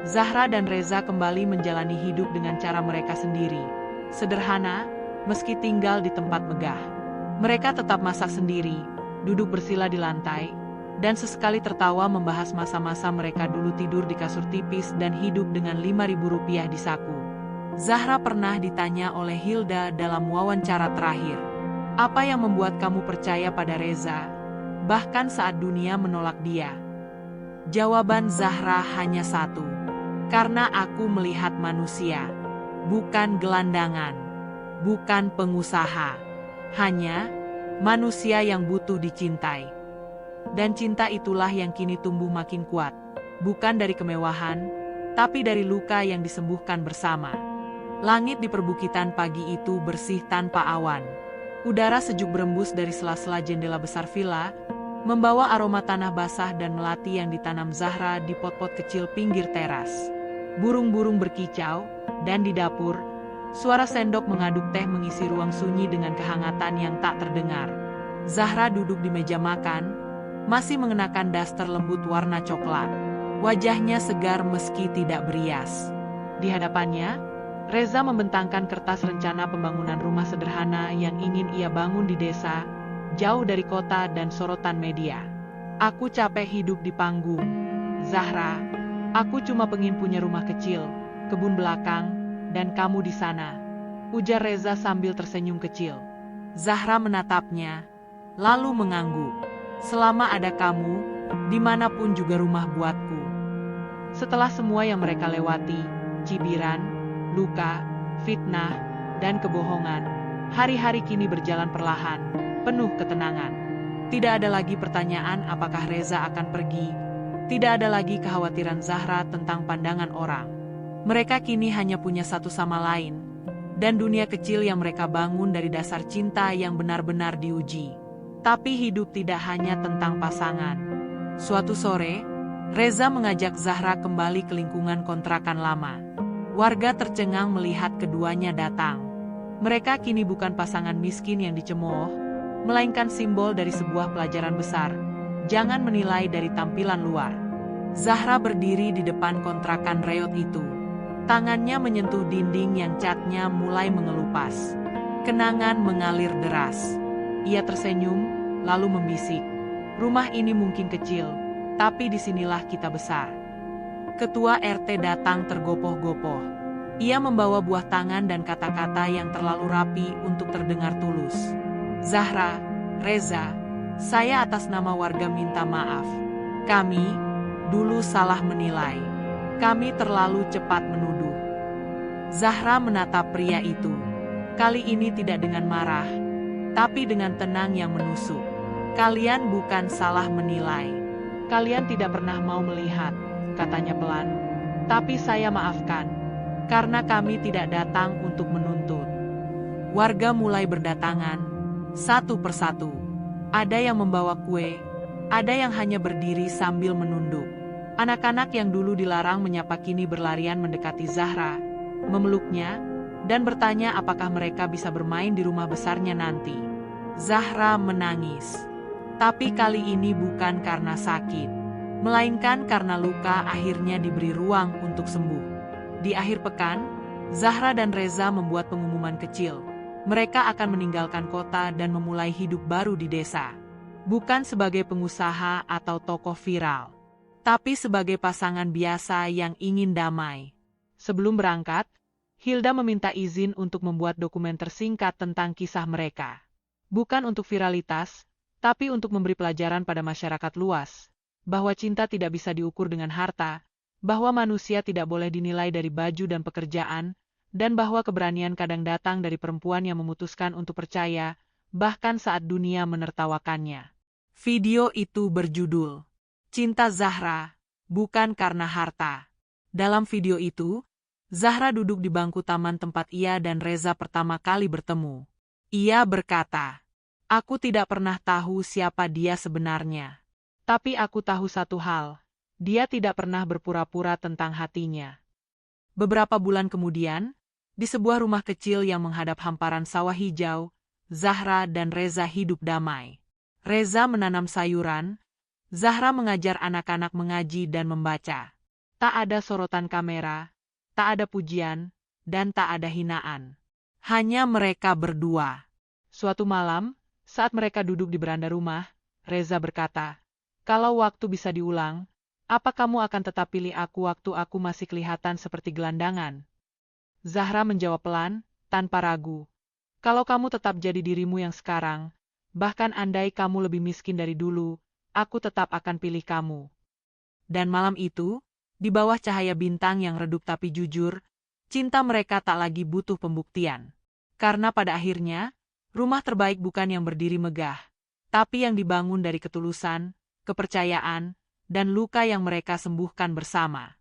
Zahra dan Reza kembali menjalani hidup dengan cara mereka sendiri. Sederhana, meski tinggal di tempat megah. Mereka tetap masak sendiri, duduk bersila di lantai, dan sesekali tertawa membahas masa-masa mereka dulu tidur di kasur tipis dan hidup dengan Rp5.000 di saku. Zahra pernah ditanya oleh Hilda dalam wawancara terakhir, "Apa yang membuat kamu percaya pada Reza, bahkan saat dunia menolak dia?" Jawaban Zahra hanya satu, "Karena aku melihat manusia, bukan gelandangan, bukan pengusaha, hanya manusia yang butuh dicintai." Dan cinta itulah yang kini tumbuh makin kuat, bukan dari kemewahan, tapi dari luka yang disembuhkan bersama. Langit di perbukitan pagi itu bersih tanpa awan. Udara sejuk berembus dari sela-sela jendela besar villa, membawa aroma tanah basah dan melati yang ditanam Zahra di pot-pot kecil pinggir teras. Burung-burung berkicau, dan di dapur, suara sendok mengaduk teh mengisi ruang sunyi dengan kehangatan yang tak terdengar. Zahra duduk di meja makan, masih mengenakan daster lembut warna coklat. Wajahnya segar meski tidak berias. Di hadapannya, Reza membentangkan kertas rencana pembangunan rumah sederhana yang ingin ia bangun di desa, jauh dari kota dan sorotan media. "Aku capek hidup di panggung, Zahra. Aku cuma pengen punya rumah kecil, kebun belakang, dan kamu di sana," ujar Reza sambil tersenyum kecil. Zahra menatapnya, lalu mengangguk. "Selama ada kamu, dimanapun juga rumah buatku." Setelah semua yang mereka lewati, cibiran, luka, fitnah, dan kebohongan, hari-hari kini berjalan perlahan, penuh ketenangan. Tidak ada lagi pertanyaan apakah Reza akan pergi. Tidak ada lagi kekhawatiran Zahra tentang pandangan orang. Mereka kini hanya punya satu sama lain, dan dunia kecil yang mereka bangun dari dasar cinta yang benar-benar diuji. Tapi hidup tidak hanya tentang pasangan. Suatu sore, Reza mengajak Zahra kembali ke lingkungan kontrakan lama. Warga tercengang melihat keduanya datang. Mereka kini bukan pasangan miskin yang dicemooh, melainkan simbol dari sebuah pelajaran besar. Jangan menilai dari tampilan luar. Zahra berdiri di depan kontrakan reot itu. Tangannya menyentuh dinding yang catnya mulai mengelupas. Kenangan mengalir deras. Ia tersenyum, lalu membisik, "Rumah ini mungkin kecil, tapi disinilah kita besar." Ketua RT datang tergopoh-gopoh. Ia membawa buah tangan dan kata-kata yang terlalu rapi untuk terdengar tulus. "Zahra, Reza, saya atas nama warga minta maaf. Kami dulu salah menilai. Kami terlalu cepat menuduh." Zahra menatap pria itu. Kali ini tidak dengan marah, tapi dengan tenang yang menusuk. "Kalian bukan salah menilai. Kalian tidak pernah mau melihat," katanya pelan. "Tapi saya maafkan, karena kami tidak datang untuk menuntut." Warga mulai berdatangan, satu persatu. Ada yang membawa kue, ada yang hanya berdiri sambil menunduk. Anak-anak yang dulu dilarang menyapa kini berlarian mendekati Zahra, memeluknya, dan bertanya apakah mereka bisa bermain di rumah besarnya nanti. Zahra menangis. Tapi kali ini bukan karena sakit, melainkan karena luka akhirnya diberi ruang untuk sembuh. Di akhir pekan, Zahra dan Reza membuat pengumuman kecil. Mereka akan meninggalkan kota dan memulai hidup baru di desa. Bukan sebagai pengusaha atau tokoh viral, tapi sebagai pasangan biasa yang ingin damai. Sebelum berangkat, Hilda meminta izin untuk membuat dokumenter singkat tentang kisah mereka. Bukan untuk viralitas, tapi untuk memberi pelajaran pada masyarakat luas, bahwa cinta tidak bisa diukur dengan harta, bahwa manusia tidak boleh dinilai dari baju dan pekerjaan, dan bahwa keberanian kadang datang dari perempuan yang memutuskan untuk percaya, bahkan saat dunia menertawakannya. Video itu berjudul Cinta Zahra, Bukan Karena Harta. Dalam video itu, Zahra duduk di bangku taman tempat ia dan Reza pertama kali bertemu. Ia berkata, "Aku tidak pernah tahu siapa dia sebenarnya. Tapi aku tahu satu hal, dia tidak pernah berpura-pura tentang hatinya." Beberapa bulan kemudian, di sebuah rumah kecil yang menghadap hamparan sawah hijau, Zahra dan Reza hidup damai. Reza menanam sayuran, Zahra mengajar anak-anak mengaji dan membaca. Tak ada sorotan kamera, tak ada pujian, dan tak ada hinaan. Hanya mereka berdua. Suatu malam, saat mereka duduk di beranda rumah, Reza berkata, "Kalau waktu bisa diulang, apa kamu akan tetap pilih aku waktu aku masih kelihatan seperti gelandangan?" Zahra menjawab pelan, tanpa ragu, "Kalau kamu tetap jadi dirimu yang sekarang, bahkan andai kamu lebih miskin dari dulu, aku tetap akan pilih kamu." Dan malam itu, di bawah cahaya bintang yang redup tapi jujur, cinta mereka tak lagi butuh pembuktian. Karena pada akhirnya, rumah terbaik bukan yang berdiri megah, tapi yang dibangun dari ketulusan, kepercayaan, dan luka yang mereka sembuhkan bersama.